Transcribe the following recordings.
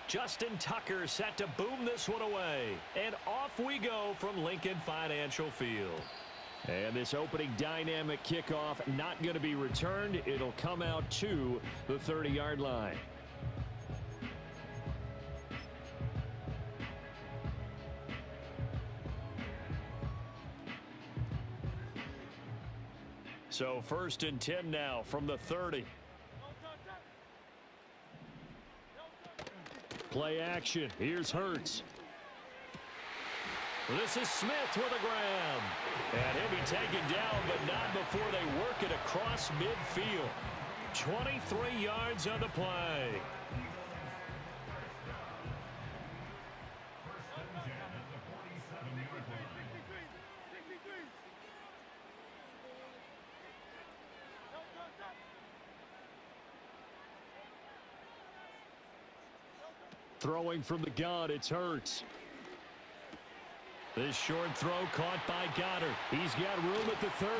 Justin Tucker set to boom this one away. And off we go from Lincoln Financial Field. And this opening dynamic kickoff not going to be returned. It'll come out to the 30-yard line. So 1st and 10 now from the 30. Play action. Here's Hurts. This is Smith with a grab. And he'll be taken down, but not before they work it across midfield. 23 yards on the play. Throwing from the gun, it's Hurts. This short throw caught by Goddard. He's got room at the 30.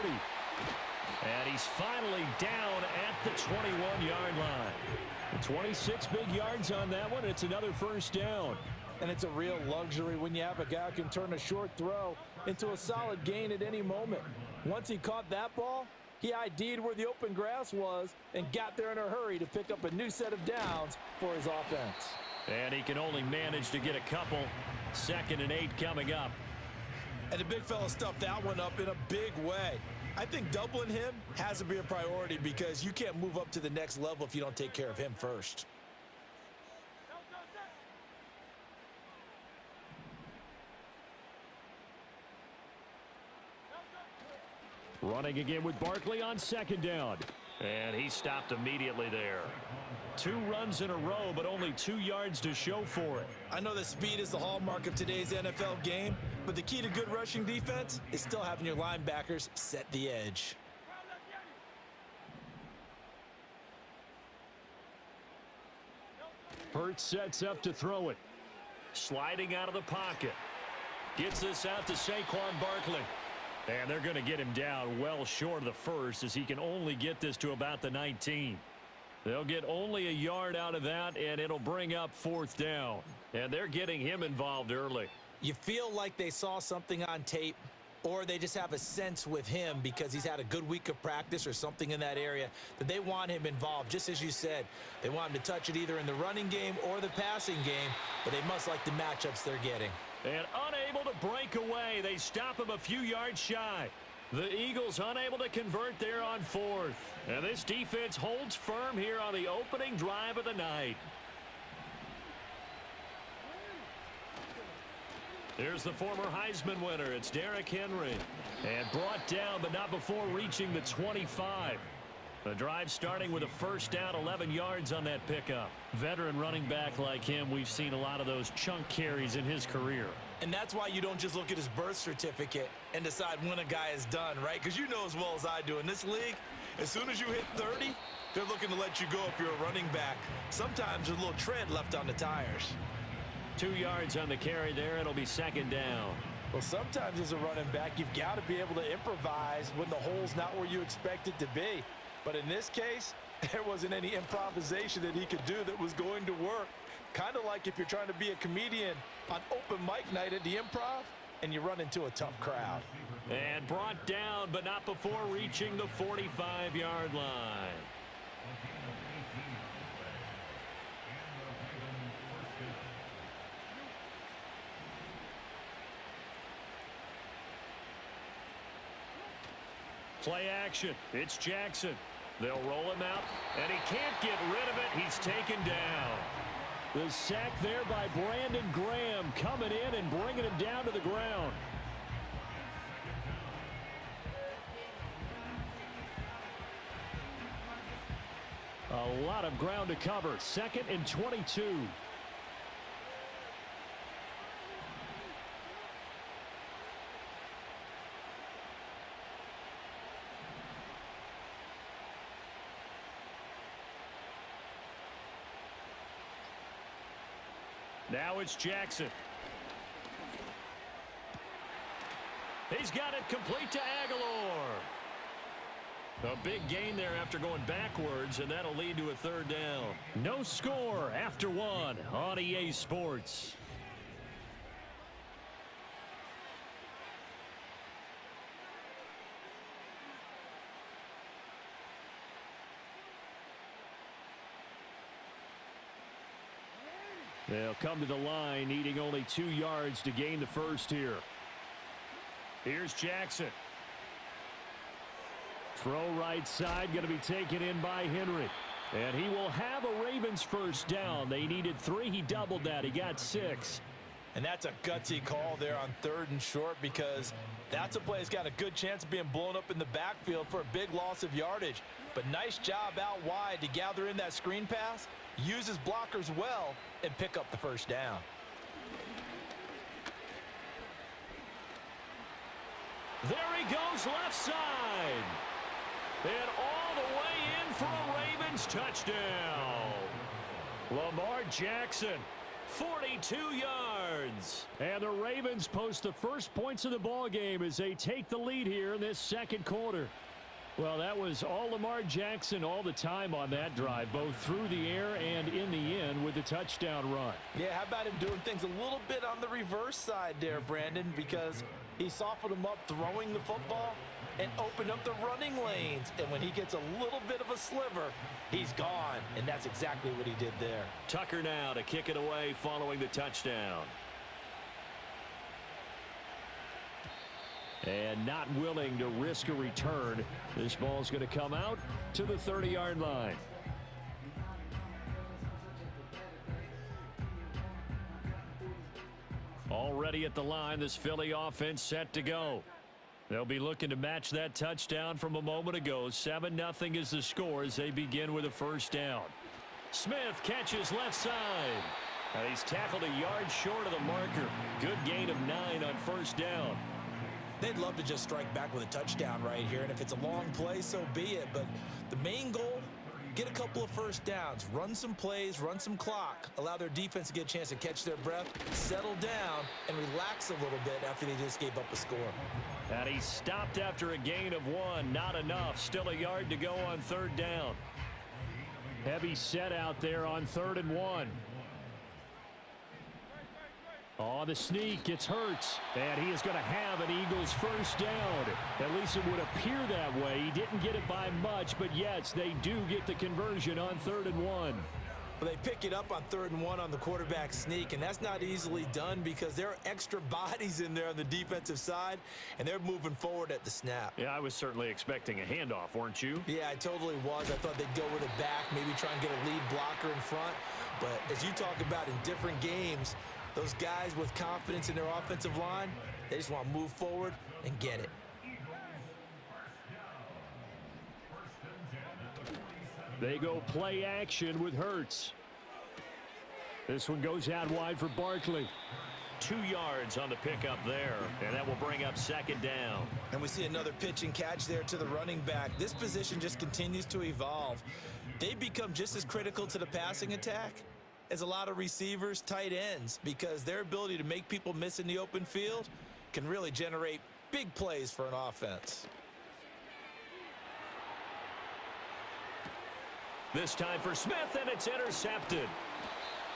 And he's finally down at the 21-yard line. 26 big yards on that one. It's another first down. And it's a real luxury when you have a guy who can turn a short throw into a solid gain at any moment. Once he caught that ball, he ID'd where the open grass was and got there in a hurry to pick up a new set of downs for his offense. And he can only manage to get a couple. 2nd and 8 coming up. And the big fella stuffed that one up in a big way. I think doubling him has to be a priority because you can't move up to the next level if you don't take care of him first. Running again with Barkley on 2nd down. And he stopped immediately there. 2 runs in a row, but only 2 yards to show for it. I know that speed is the hallmark of today's NFL game, but the key to good rushing defense is still having your linebackers set the edge. Hurts sets up to throw it. Sliding out of the pocket. Gets this out to Saquon Barkley. And they're going to get him down well short of the first as he can only get this to about the 19. They'll get only a yard out of that, and it'll bring up 4th down. And they're getting him involved early. You feel like they saw something on tape, or they just have a sense with him because he's had a good week of practice or something in that area that they want him involved. Just as you said, they want him to touch it either in the running game or the passing game, but they must like the matchups they're getting. And unable to break away. They stop him a few yards shy. The Eagles unable to convert there on 4th. And this defense holds firm here on the opening drive of the night. Here's the former Heisman winner. It's Derrick Henry. And brought down, but not before reaching the 25. The drive starting with a first down, 11 yards on that pickup. Veteran running back like him, we've seen a lot of those chunk carries in his career. And that's why you don't just look at his birth certificate and decide when a guy is done, right? Because you know as well as I do, in this league, as soon as you hit 30, they're looking to let you go if you're a running back. Sometimes there's a little tread left on the tires. 2 yards on the carry there. It'll be 2nd down. Well, sometimes as a running back, you've got to be able to improvise when the hole's not where you expect it to be. But in this case, there wasn't any improvisation that he could do that was going to work. Kind of like if you're trying to be a comedian on open mic night at the Improv and you run into a tough crowd. And brought down, but not before reaching the 45-yard line. Play action. It's Jackson. They'll roll him out, and he can't get rid of it. He's taken down. The sack there by Brandon Graham coming in and bringing him down to the ground. A lot of ground to cover. 2nd and 22. Now it's Jackson. He's got it complete to Aguilar. A big gain there after going backwards, and that'll lead to a third down. No score after one on EA Sports. They'll come to the line, needing only 2 yards to gain the first here. Here's Jackson. Throw right side, going to be taken in by Henry. And he will have a Ravens first down. They needed 3. He doubled that. He got 6. And that's a gutsy call there on 3rd and short, because that's a play that's got a good chance of being blown up in the backfield for a big loss of yardage. But nice job out wide to gather in that screen pass, use his blockers well, and pick up the first down. There he goes left side. And all the way in for a Ravens touchdown. Lamar Jackson, 42 yards. And the Ravens post the first points of the ball game as they take the lead here in this second quarter. Well, that was all Lamar Jackson all the time on that drive, both through the air and in the end with the touchdown run. Yeah, how about him doing things a little bit on the reverse side there, Brandon, because he softened him up throwing the football and opened up the running lanes. And when he gets a little bit of a sliver, he's gone. And that's exactly what he did there. Tucker now to kick it away following the touchdown. And not willing to risk a return. This ball's going to come out to the 30-yard line. Already at the line, this Philly offense set to go. They'll be looking to match that touchdown from a moment ago. 7-0 is the score as they begin with a first down. Smith catches left side. And he's tackled a yard short of the marker. Good gain of 9 on first down. They'd love to just strike back with a touchdown right here, and if it's a long play, so be it. But the main goal, get a couple of first downs, run some plays, run some clock, allow their defense to get a chance to catch their breath, settle down, and relax a little bit after they just gave up a score. And he stopped after a gain of 1. Not enough. Still a yard to go on third down. Heavy set out there on 3rd and 1. On the sneak, it's Hurts, and he is going to have an Eagles first down. At least it would appear that way. He didn't get it by much, but yes, they do get the conversion on 3rd and 1. Well, they pick it up on 3rd and 1 on the quarterback sneak, and that's not easily done because there are extra bodies in there on the defensive side, and they're moving forward at the snap. Yeah, I was certainly expecting a handoff, weren't you? Yeah, I totally was. I thought they'd go with it back, maybe try and get a lead blocker in front. But as you talk about in different games, those guys with confidence in their offensive line, they just want to move forward and get it. They go play action with Hurts. This one goes out wide for Barkley. 2 yards on the pickup there, and that will bring up 2nd down. And we see another pitch and catch there to the running back. This position just continues to evolve. They become just as critical to the passing attack as a lot of receivers, tight ends, because their ability to make people miss in the open field can really generate big plays for an offense. This time for Smith, and it's intercepted.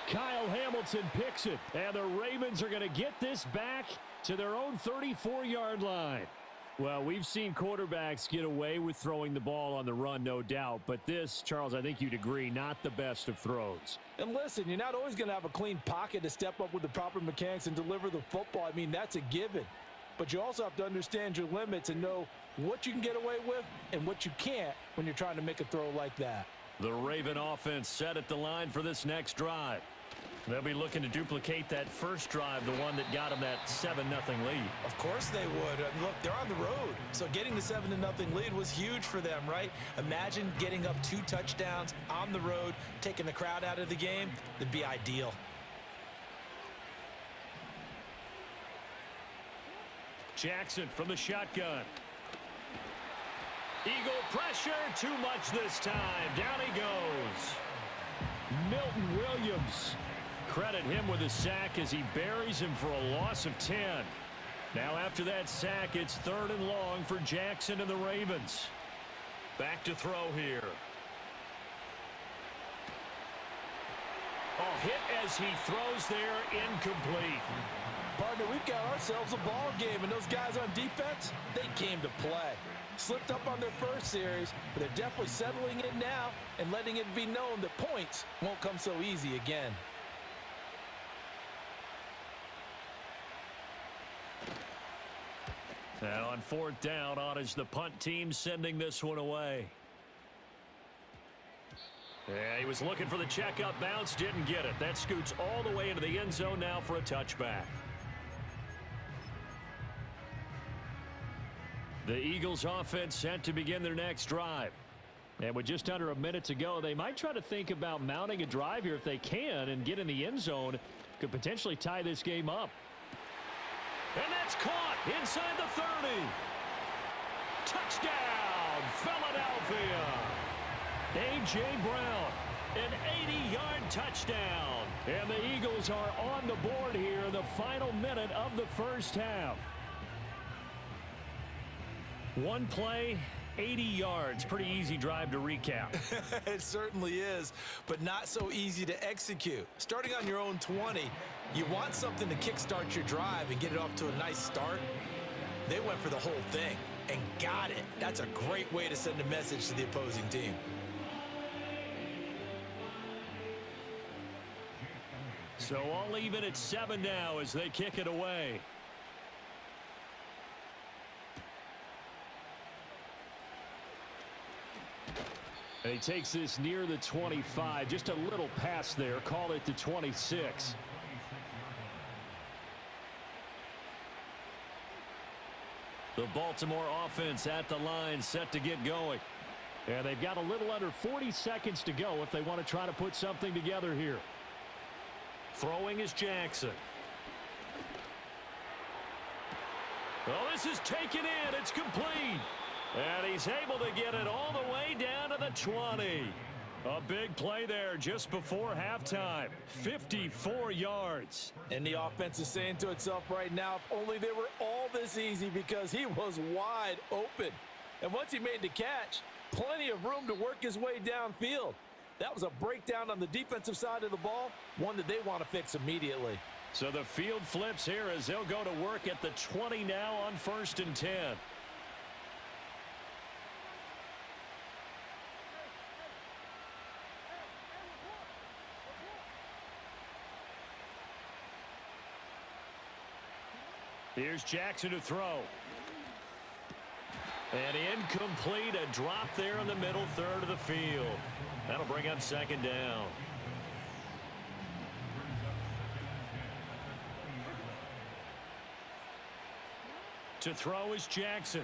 Kyle Hamilton picks it, and the Ravens are going to get this back to their own 34-yard line. Well, we've seen quarterbacks get away with throwing the ball on the run, no doubt. But this, Charles, I think you'd agree, not the best of throws. And listen, you're not always going to have a clean pocket to step up with the proper mechanics and deliver the football. I mean, that's a given. But you also have to understand your limits and know what you can get away with and what you can't when you're trying to make a throw like that. The Raven offense set at the line for this next drive. They'll be looking to duplicate that first drive, the one that got them that 7-0 lead. Of course they would. Look, they're on the road. So getting the 7-0 lead was huge for them, right? Imagine getting up 2 touchdowns on the road, taking the crowd out of the game. That'd be ideal. Jackson from the shotgun. Eagle pressure, too much this time. Down he goes. Milton Williams. Credit him with a sack as he buries him for a loss of 10. Now after that sack, it's 3rd and long for Jackson and the Ravens. Back to throw here. Oh, hit as he throws there, incomplete. Partner, we've got ourselves a ball game, and those guys on defense, they came to play. Slipped up on their first series, but they're definitely settling in now and letting it be known that points won't come so easy again. And on fourth down, on is the punt team sending this one away. Yeah, he was looking for the checkup bounce, didn't get it. That scoots all the way into the end zone now for a touchback. The Eagles offense set to begin their next drive. And with just under a minute to go, they might try to think about mounting a drive here if they can and get in the end zone. Could potentially tie this game up. And that's caught inside the 30. Touchdown, Philadelphia. A.J. Brown, an 80-yard touchdown. And the Eagles are on the board here in the final minute of the first half. One play, 80 yards. Pretty easy drive to recap. It certainly is, but not so easy to execute. Starting on your own 20, you want something to kickstart your drive and get it off to a nice start. They went for the whole thing and got it. That's a great way to send a message to the opposing team. So all even at 7 now as they kick it away. And he takes this near the 25. Just a little pass there. Call it the 26. The Baltimore offense at the line set to get going. And they've got a little under 40 seconds to go if they want to try to put something together here. Throwing is Jackson. Well, this is taken in. It's complete. And he's able to get it all the way down to the 20. A big play there just before halftime. 54 yards. And the offense is saying to itself right now, if only they were all this easy, because he was wide open. And once he made the catch, plenty of room to work his way downfield. That was a breakdown on the defensive side of the ball, one that they want to fix immediately. So the field flips here as they'll go to work at the 20 now on 1st and 10. Here's Jackson to throw. And incomplete, a drop there in the middle third of the field. That'll bring up 2nd down. To throw is Jackson.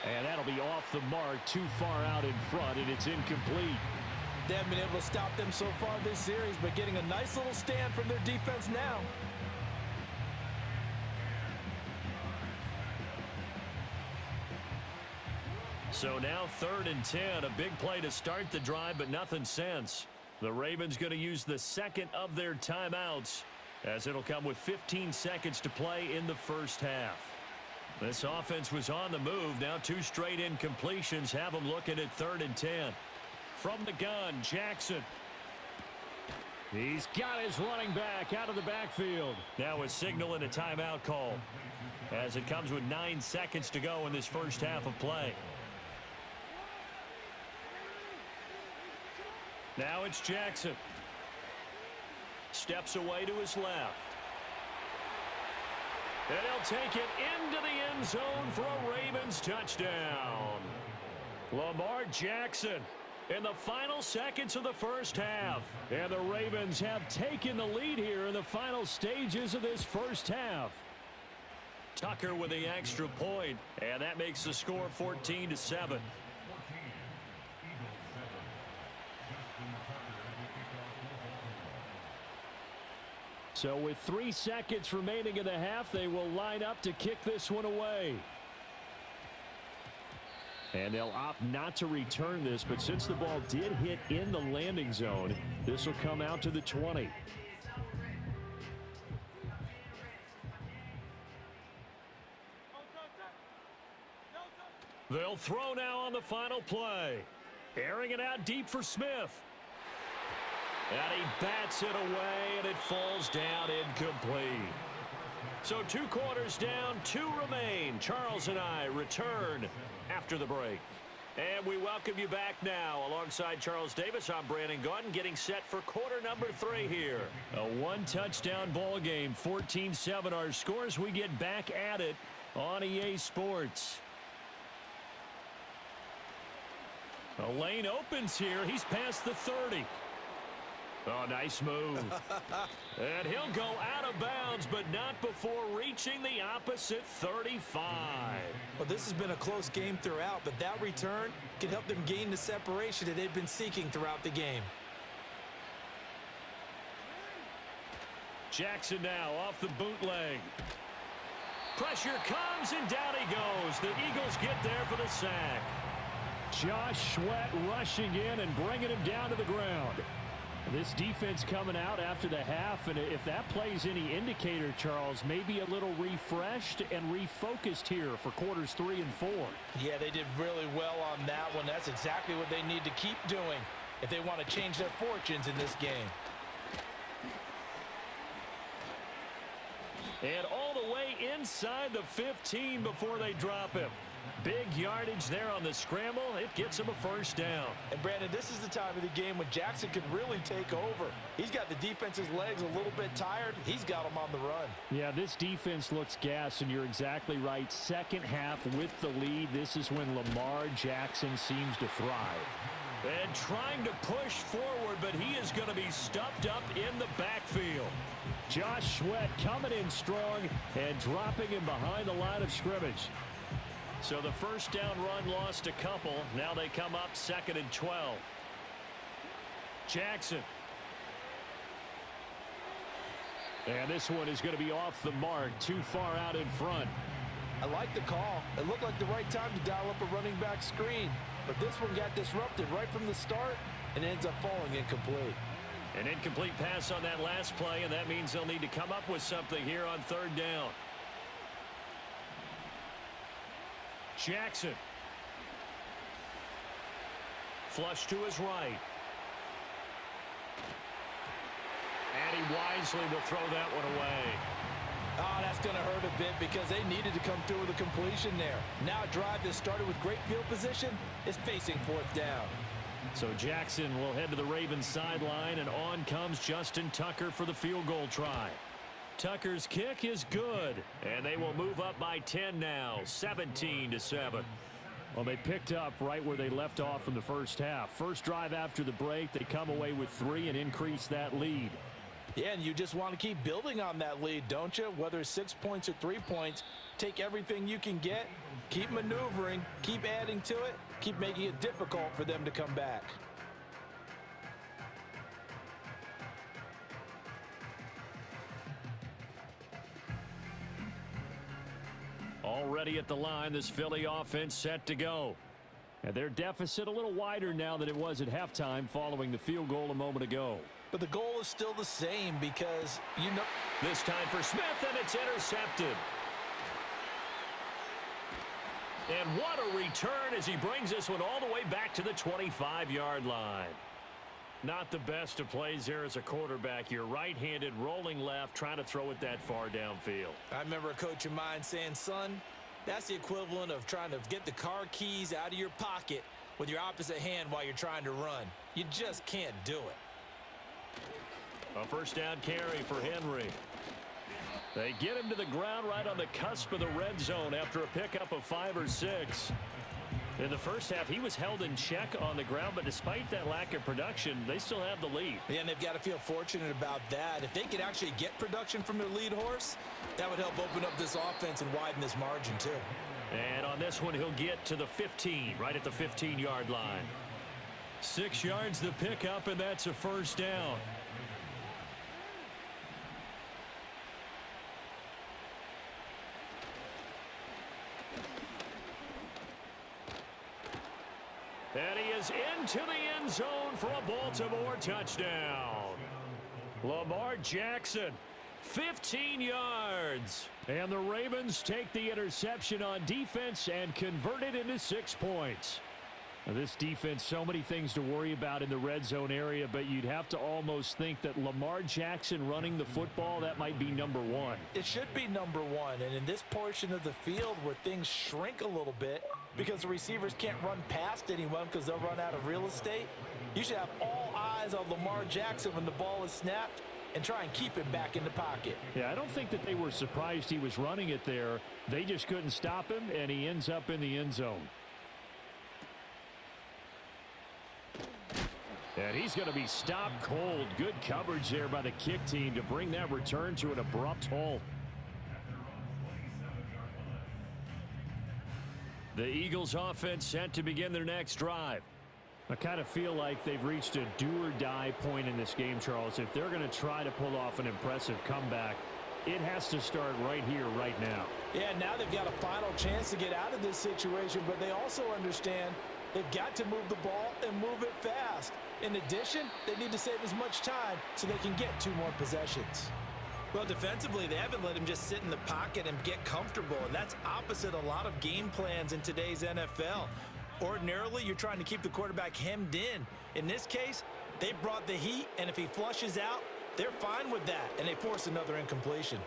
And that'll be off the mark, too far out in front, and it's incomplete. They haven't been able to stop them so far this series, but getting a nice little stand from their defense now. So now 3rd and 10, a big play to start the drive, but nothing since. The Ravens going to use the second of their timeouts, as it'll come with 15 seconds to play in the first half. This offense was on the move. Now 2 straight incompletions have them looking at 3rd and 10. From the gun, Jackson. He's got his running back out of the backfield. Now a signal and a timeout call, as it comes with 9 seconds to go in this first half of play. Now it's Jackson. Steps away to his left. And he'll take it into the end zone for a Ravens touchdown. Lamar Jackson in the final seconds of the first half. And the Ravens have taken the lead here in the final stages of this first half. Tucker with the extra point, and that makes the score 14-7. So with 3 seconds remaining in the half, they will line up to kick this one away. And they'll opt not to return this, but since the ball did hit in the landing zone, this will come out to the 20. They'll throw now on the final play. Airing it out deep for Smith. And he bats it away, and it falls down incomplete. So 2 quarters down, 2 remain. Charles and I return after the break. And we welcome you back now. Alongside Charles Davis, I'm Brandon Gaudin, getting set for quarter number 3 here. A 1-touchdown ball game, 14-7 our scores. We get back at it on EA Sports. A lane opens here. He's past the 30. Oh, nice move. And he'll go out of bounds, but not before reaching the opposite 35. Well, this has been a close game throughout, but that return can help them gain the separation that they've been seeking throughout the game. Jackson now off the bootleg. Pressure comes, and down he goes. The Eagles get there for the sack. Josh Sweat rushing in and bringing him down to the ground. This defense coming out after the half, and if that plays any indicator, Charles, maybe a little refreshed and refocused here for quarters 3 and 4. Yeah, they did really well on that one. That's exactly what they need to keep doing if they want to change their fortunes in this game. And all the way inside the 15 before they drop him. Big yardage there on the scramble. It gets him a first down. And, Brandon, this is the time of the game when Jackson can really take over. He's got the defense's legs a little bit tired. He's got them on the run. Yeah, this defense looks gassed, and you're exactly right. Second half with the lead, this is when Lamar Jackson seems to thrive. And trying to push forward, but he is going to be stuffed up in the backfield. Josh Sweat coming in strong and dropping him behind the line of scrimmage. So the first down run lost a couple. Now they come up 2nd and 12. Jackson. And this one is going to be off the mark, too far out in front. I like the call. It looked like the right time to dial up a running back screen. But this one got disrupted right from the start and ends up falling incomplete. An incomplete pass on that last play, and that means they'll need to come up with something here on 3rd down. Jackson. Flush to his right. And he wisely will throw that one away. Oh, that's going to hurt a bit because they needed to come through with a completion there. Now a drive that started with great field position is facing 4th down. So Jackson will head to the Ravens sideline, and on comes Justin Tucker for the field goal try. Tucker's kick is good, and they will move up by 10 now, 17-7. Well, they picked up right where they left off in the first half. First drive after the break, they come away with 3 and increase that lead. Yeah, and you just want to keep building on that lead, don't you? Whether it's 6 points or 3 points, take everything you can get, keep maneuvering, keep adding to it, keep making it difficult for them to come back. Already at the line, this Philly offense set to go. And their deficit a little wider now than it was at halftime following the field goal a moment ago. But the goal is still the same because, you know. This time for Smith, and it's intercepted. And what a return as he brings this one all the way back to the 25-yard line. Not the best of plays there as a quarterback. You're right-handed, rolling left, trying to throw it that far downfield. I remember a coach of mine saying, son, that's the equivalent of trying to get the car keys out of your pocket with your opposite hand while you're trying to run. You just can't do it. A first down carry for Henry. They get him to the ground right on the cusp of the red zone after a pickup of 5 or 6. In the first half, he was held in check on the ground, but despite that lack of production, they still have the lead. Yeah, and they've got to feel fortunate about that. If they could actually get production from their lead horse, that would help open up this offense and widen this margin too. And on this one, he'll get to the 15, right at the 15-yard line. 6 yards the pickup, and that's a first down. And he is into the end zone for a Baltimore touchdown. Lamar Jackson 15 yards. And the Ravens take the interception on defense and convert it into 6 points. Now, this defense, so many things to worry about in the red zone area, but you'd have to almost think that Lamar Jackson running the football, that might be number one. It should be number one, and in this portion of the field where things shrink a little bit because the receivers can't run past anyone because they'll run out of real estate, you should have all eyes on Lamar Jackson when the ball is snapped and try and keep him back in the pocket. Yeah, I don't think that they were surprised he was running it there. They just couldn't stop him, and he ends up in the end zone. And he's going to be stopped cold. Good coverage there by the kick team to bring that return to an abrupt halt. The Eagles offense set to begin their next drive. I kind of feel like they've reached a do-or-die point in this game, Charles. If they're going to try to pull off an impressive comeback, it has to start right here, right now. Yeah, now they've got a final chance to get out of this situation, but they also understand they've got to move the ball and move it fast. In addition, they need to save as much time so they can get 2 more possessions. Well, defensively, they haven't let him just sit in the pocket and get comfortable, and that's opposite a lot of game plans in today's NFL. Ordinarily, you're trying to keep the quarterback hemmed in. In this case, they brought the heat, and if he flushes out, they're fine with that, and they force another incompletion.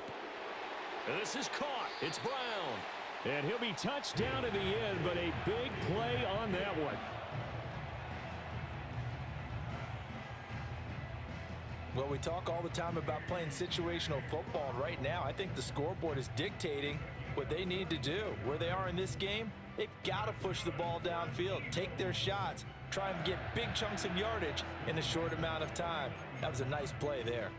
This is caught. It's Brown. And he'll be touched down in the end, but a big play on that one. Well, we talk all the time about playing situational football. Right now, I think the scoreboard is dictating what they need to do. Where they are in this game, they've got to push the ball downfield, take their shots, try and get big chunks of yardage in a short amount of time. That was a nice play there.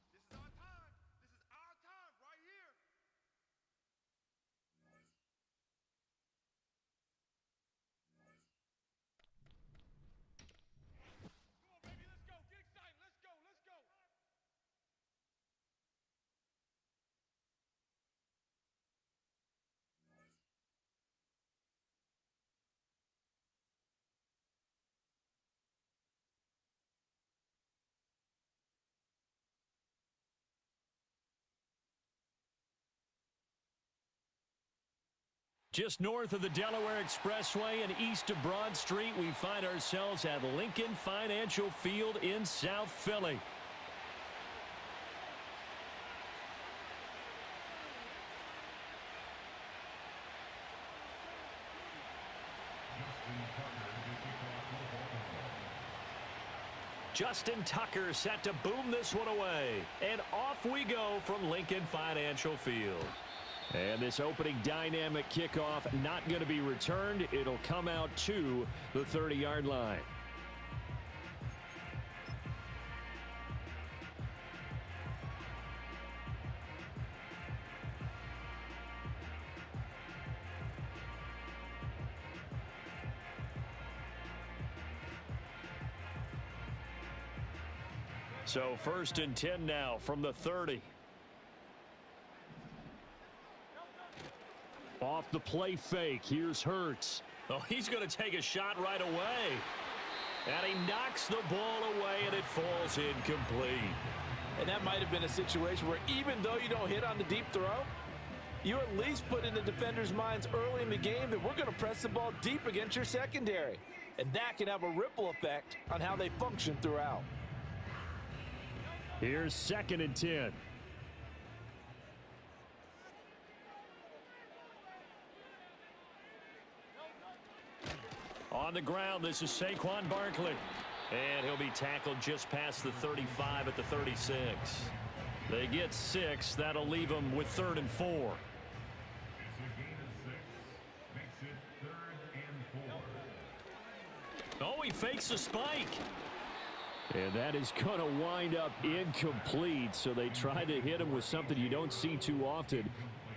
This is our time. This is our time right here. Come on, baby. Let's go. Get excited. Let's go. Let's go. Just north of the Delaware Expressway and east of Broad Street, we find ourselves at Lincoln Financial Field in South Philly. Justin Tucker set to boom this one away. And off we go from Lincoln Financial Field. And this opening dynamic kickoff not going to be returned. It'll come out to the 30-yard line. So 1st and 10 now from the 30. Off the play fake, here's Hurts. Oh, he's going to take a shot right away. And he knocks the ball away, and it falls incomplete. And that might have been a situation where even though you don't hit on the deep throw, you at least put in the defender's minds early in the game that we're going to press the ball deep against your secondary. And that can have a ripple effect on how they function throughout. Here's 2nd and 10. On the ground, this is Saquon Barkley. And he'll be tackled just past the 35 at the 36. They get 6. That'll leave them with 3rd and 4. It's a gain of 6. Makes it 3rd and 4. Oh, he fakes a spike. And that is going to wind up incomplete. So they try to hit him with something you don't see too often,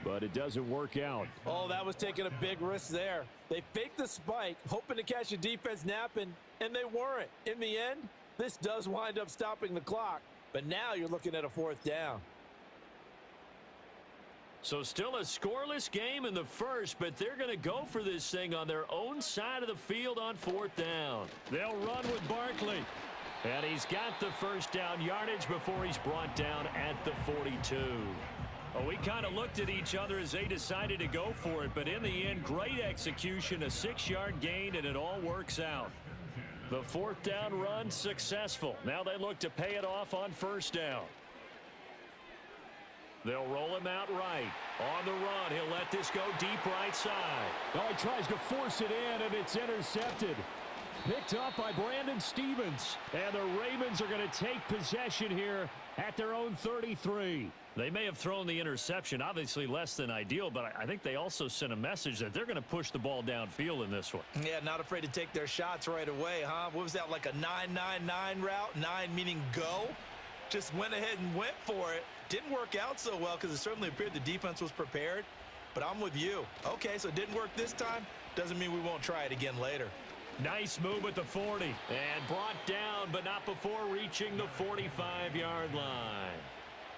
but it doesn't work out. Oh, that was taking a big risk there. They faked the spike, hoping to catch a defense napping, and they weren't. In the end, this does wind up stopping the clock, but now you're looking at a 4th down. So still a scoreless game in the first, but they're going to go for this thing on their own side of the field on 4th down. They'll run with Barkley. And he's got the first down yardage before he's brought down at the 42. Well, we kind of looked at each other as they decided to go for it, but in the end, great execution, a 6-yard gain, and it all works out. The 4th down run successful. Now they look to pay it off on 1st down. They'll roll him out right. On the run, he'll let this go deep right side. Oh, he tries to force it in, and it's intercepted. Picked up by Brandon Stevens. And the Ravens are going to take possession here at their own 33. They may have thrown the interception, obviously less than ideal, but I think they also sent a message that they're going to push the ball downfield in this one. Yeah, not afraid to take their shots right away, huh? What was that, like a 9-9-9 route? 9 meaning go? Just went ahead and went for it. Didn't work out so well because it certainly appeared the defense was prepared, but I'm with you. Okay, so it didn't work this time. Doesn't mean we won't try it again later. Nice move at the 40. And brought down, but not before reaching the 45-yard line.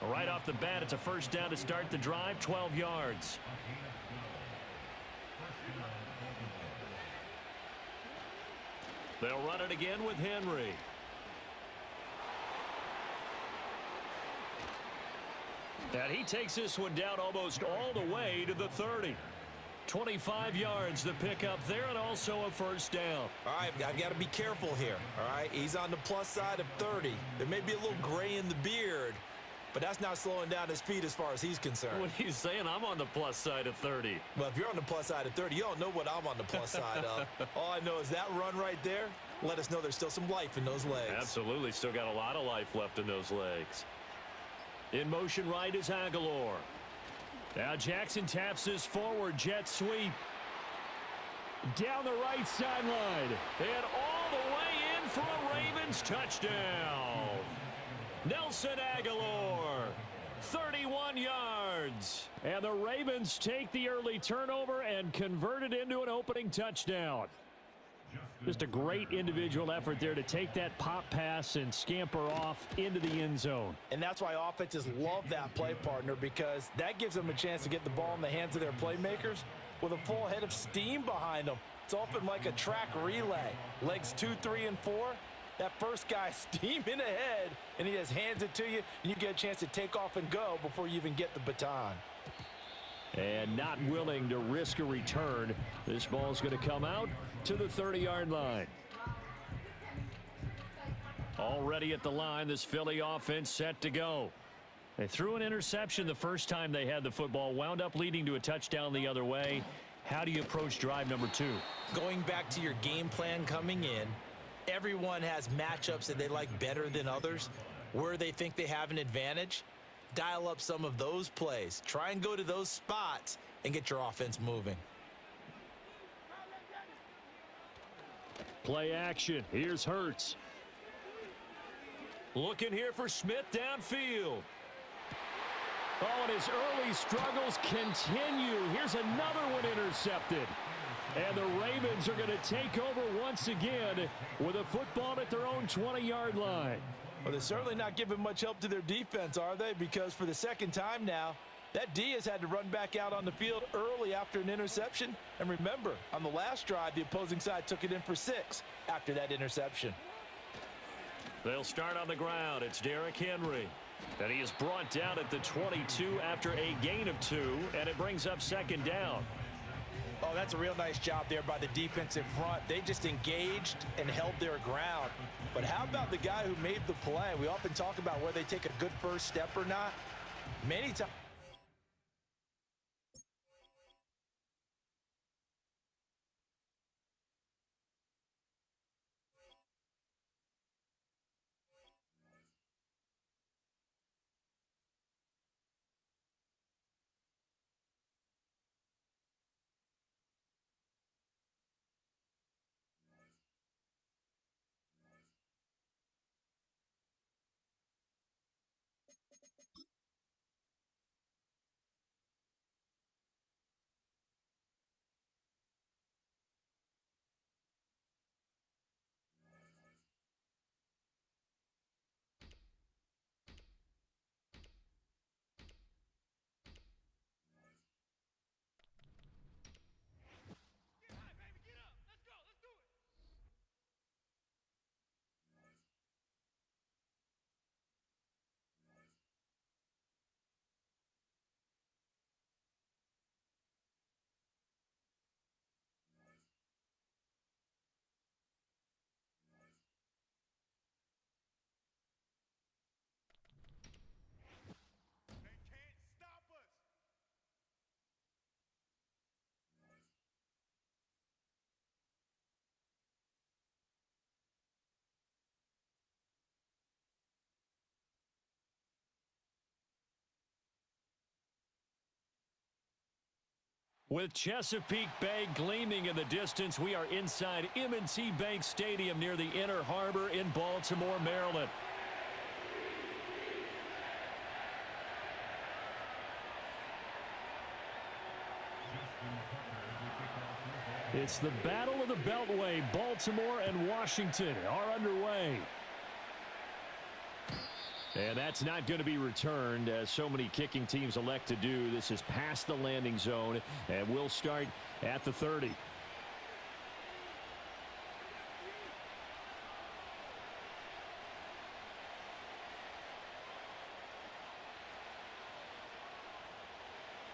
Right off the bat, it's a first down to start the drive, 12 yards. They'll run it again with Henry. And he takes this one down almost all the way to the 30. 25 yards the pickup there, and also a first down. All right, I've got to be careful here. All right, he's on the plus side of 30. There may be a little gray in the beard, but that's not slowing down his feet as far as he's concerned. What are you saying? I'm on the plus side of 30. Well, if you're on the plus side of 30, you don't know what I'm on the plus side of. All I know is that run right there let us know there's still some life in those legs. Absolutely, still got a lot of life left in those legs. In motion right is Aguilar. Now Jackson taps this forward jet sweep. Down the right sideline. And all the way in for a Ravens touchdown. Nelson Aguilar, 31 yards. And the Ravens take the early turnover and convert it into an opening touchdown. Just a great individual effort there to take that pop pass and scamper off into the end zone. And that's why offenses love that play, partner, because that gives them a chance to get the ball in the hands of their playmakers with a full head of steam behind them. It's often like a track relay. Legs 2, 3, and 4. That first guy steaming ahead, and he just hands it to you, and you get a chance to take off and go before you even get the baton. And not willing to risk a return. This ball's going to come out to the 30-yard line. Already at the line, this Philly offense set to go. They threw an interception the first time they had the football, wound up leading to a touchdown the other way. How do you approach drive number 2? Going back to your game plan coming in, everyone has matchups that they like better than others, where they think they have an advantage. Dial up some of those plays. Try and go to those spots and get your offense moving. Play action. Here's Hurts. Looking here for Smith downfield. Oh, and his early struggles continue. Here's another one intercepted. And the Ravens are going to take over once again with a football at their own 20-yard line. Well, they're certainly not giving much help to their defense, are they? Because for the second time now, that D has had to run back out on the field early after an interception. And remember, on the last drive, the opposing side took it in for 6 after that interception. They'll start on the ground. It's Derrick Henry. And he is brought down at the 22 after a gain of 2, and it brings up second down. Oh, that's a real nice job there by the defensive front. They just engaged and held their ground. But how about the guy who made the play? We often talk about whether they take a good first step or not. Many times. With Chesapeake Bay gleaming in the distance, we are inside M&T Bank Stadium near the Inner Harbor in Baltimore, Maryland. It's the Battle of the Beltway. Baltimore and Washington are underway. And that's not going to be returned, as so many kicking teams elect to do. This is past the landing zone, and we'll start at the 30.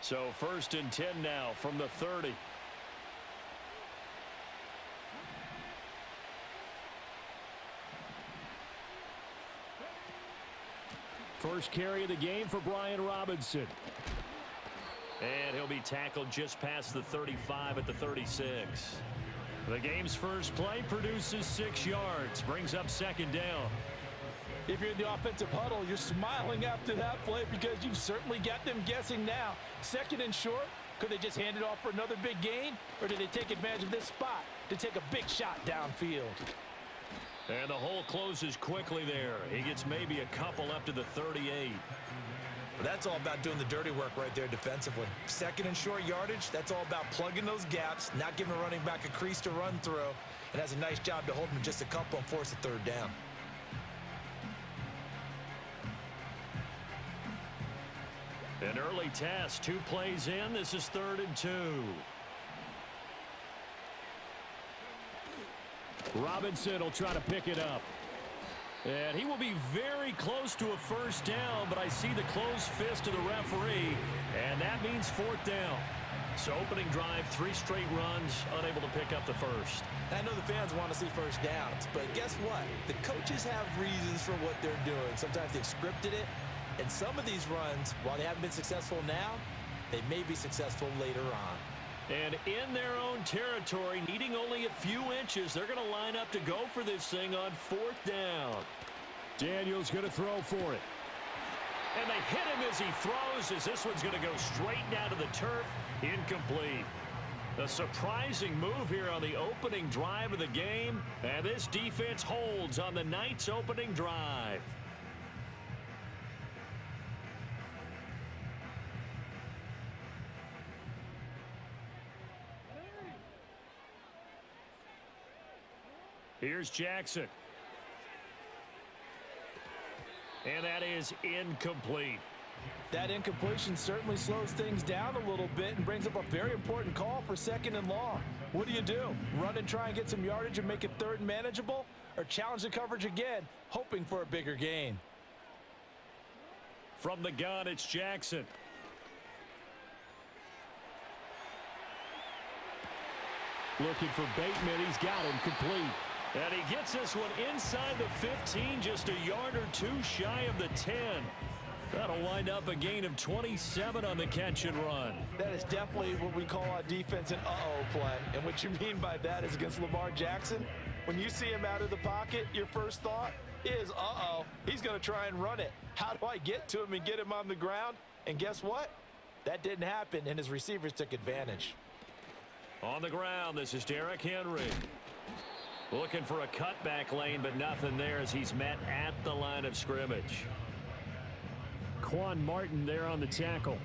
So 1st and 10 now from the 30. First carry of the game for Brian Robinson. And he'll be tackled just past the 35 at the 36. The game's first play produces 6 yards, brings up 2nd down. If you're in the offensive huddle, you're smiling after that play because you've certainly got them guessing now. 2nd and short, could they just hand it off for another big gain? Or did they take advantage of this spot to take a big shot downfield? And the hole closes quickly there. He gets maybe a couple up to the 38. Well, that's all about doing the dirty work right there defensively. 2nd and short yardage, that's all about plugging those gaps, not giving a running back a crease to run through, and has a nice job to hold him just a couple and force a 3rd down. An early test, 2 plays in. This is 3rd and 2. Robinson will try to pick it up. And he will be very close to a 1st down, but I see the closed fist of the referee, and that means 4th down. So opening drive, 3 straight runs, unable to pick up the 1st. I know the fans want to see 1st downs, but guess what? The coaches have reasons for what they're doing. Sometimes they've scripted it, and some of these runs, while they haven't been successful now, they may be successful later on. And in their own territory, needing only a few inches, they're going to line up to go for this thing on 4th down. Daniel's going to throw for it. And they hit him as he throws, as this one's going to go straight down to the turf. Incomplete. A surprising move here on the opening drive of the game. And this defense holds on the night's opening drive. Here's Jackson. And that is incomplete. That incompletion certainly slows things down a little bit and brings up a very important call for 2nd and long. What do? Run and try and get some yardage and make it 3rd and manageable? Or challenge the coverage again, hoping for a bigger gain? From the gun, it's Jackson. Looking for Bateman. He's got him complete. And he gets this one inside the 15, just a yard or 2 shy of the 10. That'll wind up a gain of 27 on the catch and run. That is definitely what we call on defense an uh-oh play. And what you mean by that is against Lamar Jackson, when you see him out of the pocket, your first thought is, uh-oh, he's going to try and run it. How do I get to him and get him on the ground? And guess what? That didn't happen, and his receivers took advantage. On the ground, this is Derrick Henry. Looking for a cutback lane, but nothing there as he's met at the line of scrimmage. Quan Martin there on the tackle.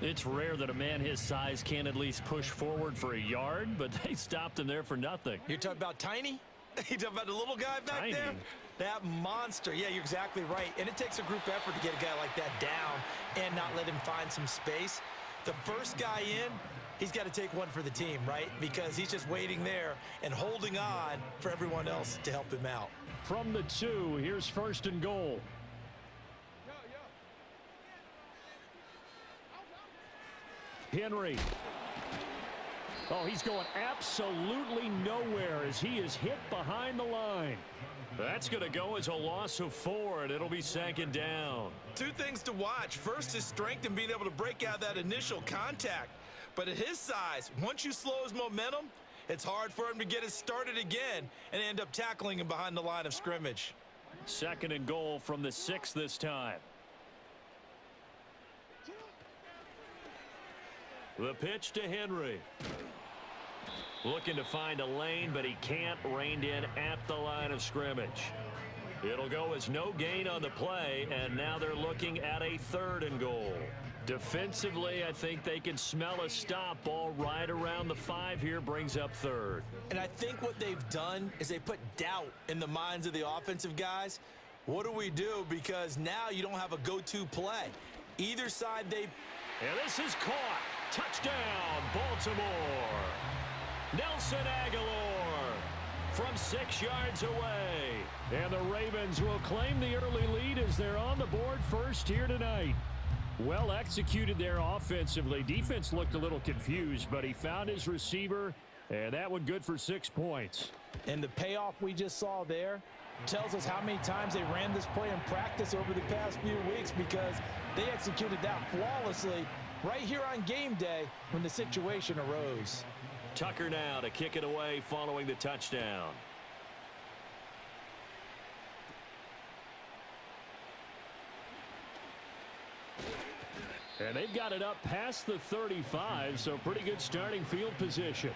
It's rare that a man his size can at least push forward for a yard, but they stopped him there for nothing. You're talking about Tiny? You talking about the little guy back Tiny. there? That monster. Yeah, you're exactly right. And it takes a group effort to get a guy like that down and not let him find some space. The first guy in, he's got to take one for the team, right? Because he's just waiting there and holding on for everyone else to help him out. From the 2, here's 1st and goal. Henry. Oh, he's going absolutely nowhere as he is hit behind the line. That's going to go as a loss of 4, and it'll be 2nd down. 2 things to watch. First, his strength and being able to break out that initial contact. But at his size, once you slow his momentum, it's hard for him to get it started again and end up tackling him behind the line of scrimmage. 2nd and goal from the 6 this time. The pitch to Henry. Looking to find a lane, but he can't. Reined in at the line of scrimmage. It'll go as no gain on the play, and now they're looking at a 3rd and goal. Defensively, I think they can smell a stop. Ball right around the 5 here, brings up third. And I think what they've done is they put doubt in the minds of the offensive guys. What do we do? Because now you don't have a go-to play. Either side they... And this is caught. Touchdown, Baltimore. Nelson Aguilar from 6 yards away. And the Ravens will claim the early lead as they're on the board first here tonight. Well executed there offensively. Defense looked a little confused, but he found his receiver, and that one good for 6 points. And the payoff we just saw there tells us how many times they ran this play in practice over the past few weeks, because they executed that flawlessly right here on game day when the situation arose. Tucker now to kick it away following the touchdown. And they've got it up past the 35, so pretty good starting field position.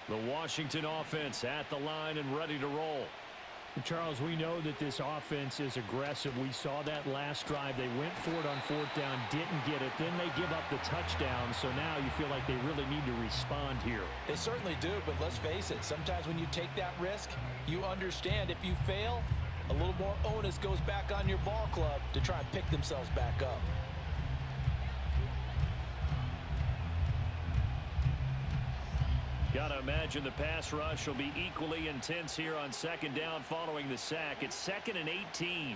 The Washington offense at the line and ready to roll. Charles, we know that this offense is aggressive. We saw that last drive. They went for it on 4th down, didn't get it. Then they give up the touchdown, so now you feel like they really need to respond here. They certainly do, but let's face it, sometimes when you take that risk, you understand if you fail, a little more onus goes back on your ball club to try and pick themselves back up. Got to imagine the pass rush will be equally intense here on 2nd down following the sack. It's 2nd and 18.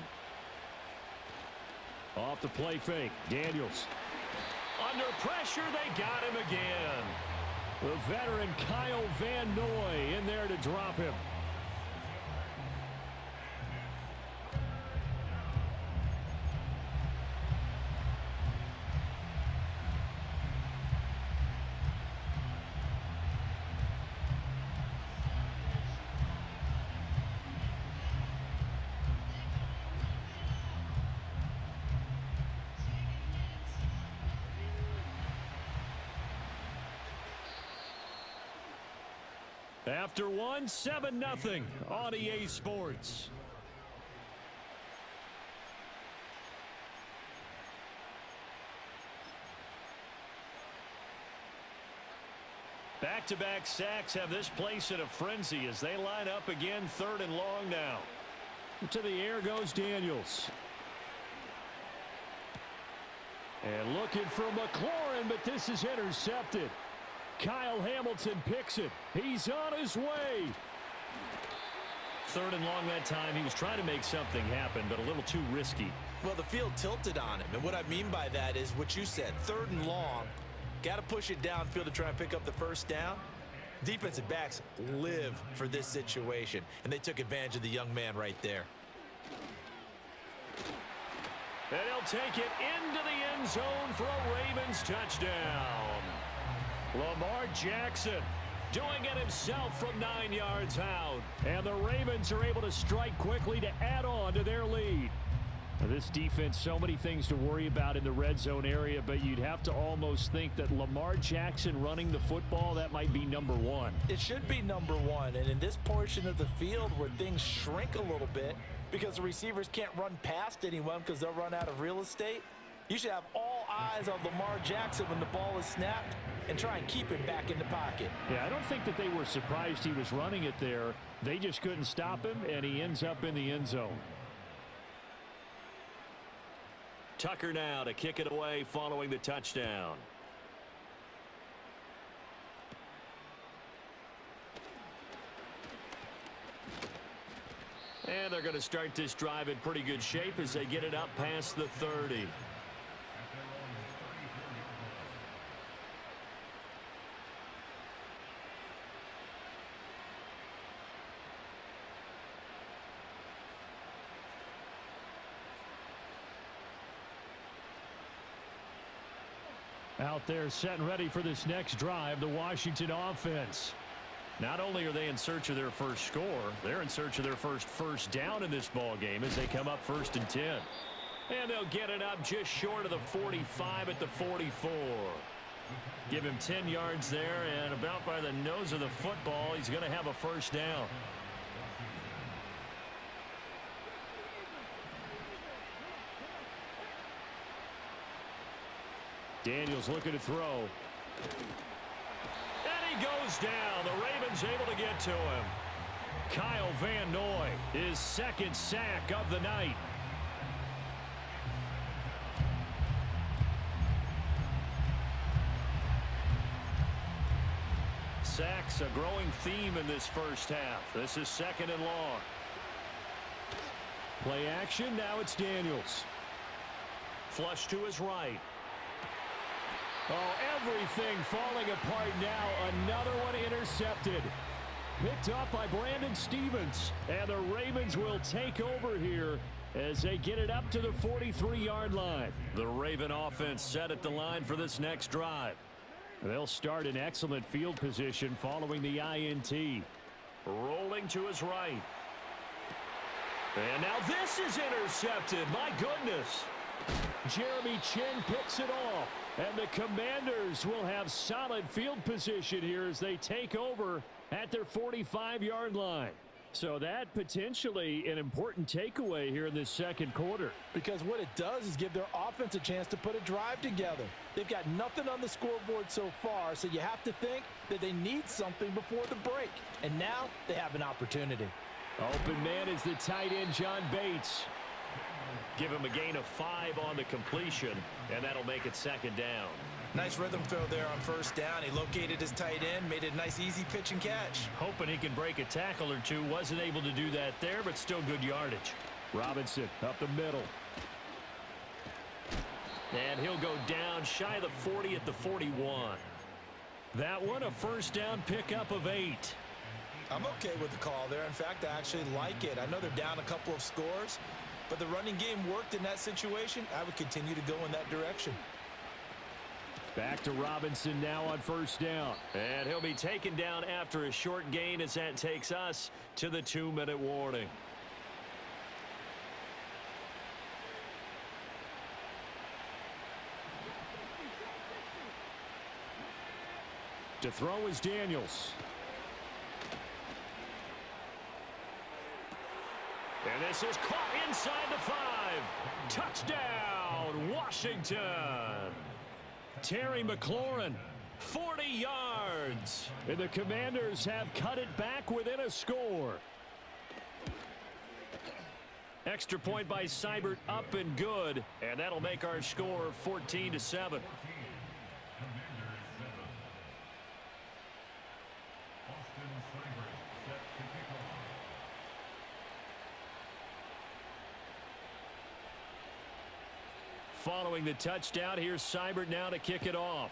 Off the play fake, Daniels. Under pressure, they got him again. The veteran Kyle Van Noy in there to drop him. After one, 7-0 on EA Sports. Back-to-back sacks have this place in a frenzy as they line up again 3rd and long now. To the air goes Daniels. And looking for McLaurin, but this is intercepted. Kyle Hamilton picks it. He's on his way. 3rd and long that time. He was trying to make something happen, but a little too risky. Well, the field tilted on him, and what I mean by that is what you said, 3rd and long. Got to push it downfield to try and pick up the 1st down. Defensive backs live for this situation, and they took advantage of the young man right there. And he'll take it into the end zone for a Ravens touchdown. Lamar Jackson doing it himself from 9 yards out. And the Ravens are able to strike quickly to add on to their lead. Now, this defense, so many things to worry about in the red zone area, but you'd have to almost think that Lamar Jackson running the football, that might be number one. It should be number one, and in this portion of the field where things shrink a little bit because the receivers can't run past anyone because they'll run out of real estate, you should have all eyes on Lamar Jackson when the ball is snapped and try and keep him back in the pocket. Yeah, I don't think that they were surprised he was running it there. They just couldn't stop him, and he ends up in the end zone. Tucker now to kick it away following the touchdown. And they're going to start this drive in pretty good shape as they get it up past the 30. Out there set and ready for this next drive, the Washington offense. Not only are they in search of their first score, they're in search of their first down in this ball game as they come up 1st and 10. And they'll get it up just short of the 45 at the 44. Give him 10 yards there, and about by the nose of the football, he's going to have a 1st down. Daniels looking to throw. And he goes down. The Ravens able to get to him. Kyle Van Noy, his second sack of the night. Sacks a growing theme in this first half. This is 2nd and long. Play action. Now it's Daniels. Flush to his right. Oh, everything falling apart now. Another one intercepted. Picked up by Brandon Stevens. And the Ravens will take over here as they get it up to the 43-yard line. The Raven offense set at the line for this next drive. They'll start in excellent field position following the INT. Rolling to his right. And now this is intercepted. My goodness. Jeremy Chin picks it off. And the Commanders will have solid field position here as they take over at their 45-yard line. So that potentially an important takeaway here in this second quarter. Because what it does is give their offense a chance to put a drive together. They've got nothing on the scoreboard so far, so you have to think that they need something before the break. And now they have an opportunity. Open man is the tight end, John Bates. Give him a gain of 5 on the completion, and that'll make it 2nd down. Nice rhythm throw there on 1st down. He located his tight end, made it a nice easy pitch and catch. Hoping he can break a tackle or two. Wasn't able to do that there, but still good yardage. Robinson up the middle. And he'll go down shy of the 40 at the 41. That one a 1st down pickup of 8. I'm okay with the call there. In fact, I actually like it. I know they're down a couple of scores, but the running game worked in that situation. I would continue to go in that direction. Back to Robinson now on 1st down. And he'll be taken down after a short gain as that takes us to the 2-minute warning. To throw is Daniels. And this is caught inside the 5. Touchdown, Washington. Terry McLaurin, 40 yards. And the Commanders have cut it back within a score. Extra point by Seibert, up and good. And that'll make our score 14-7. Following the touchdown, here's Seibert now to kick it off.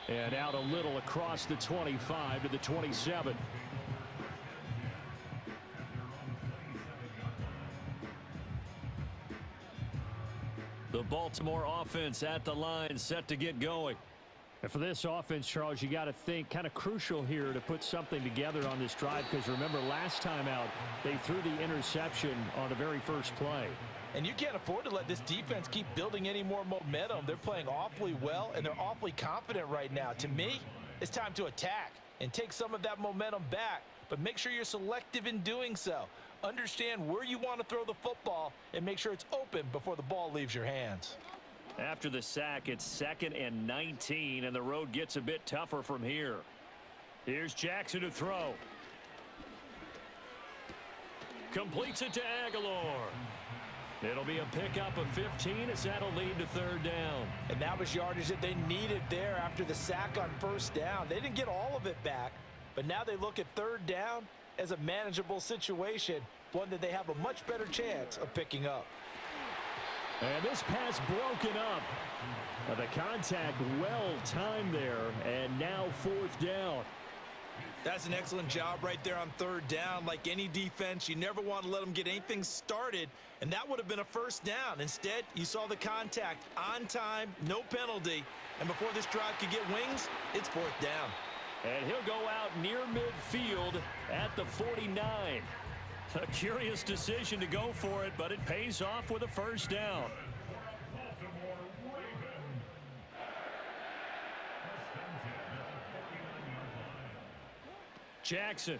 And out a little across the 25 to the 27. The Baltimore offense at the line, set to get going. And for this offense, Charles, you got to think kind of crucial here to put something together on this drive, because remember last time out they threw the interception on the very first play. And you can't afford to let this defense keep building any more momentum. They're playing awfully well, and they're awfully confident right now. To me, it's time to attack and take some of that momentum back, but make sure you're selective in doing so. Understand where you want to throw the football and make sure it's open before the ball leaves your hands. After the sack, it's 2nd and 19, and the road gets a bit tougher from here. Here's Jackson to throw. Completes it to Aguilar. It'll be a pickup of 15 as that'll lead to 3rd down. And that was yardage that they needed there after the sack on 1st down. They didn't get all of it back, but now they look at 3rd down as a manageable situation, one that they have a much better chance of picking up. And this pass broken up. The contact well timed there, and now 4th down. That's an excellent job right there on 3rd down. Like any defense, you never want to let them get anything started, and that would have been a 1st down. Instead, you saw the contact on time, no penalty, and before this drive could get wings, it's 4th down. And he'll go out near midfield at the 49. A curious decision to go for it, but it pays off with a 1st down. Jackson.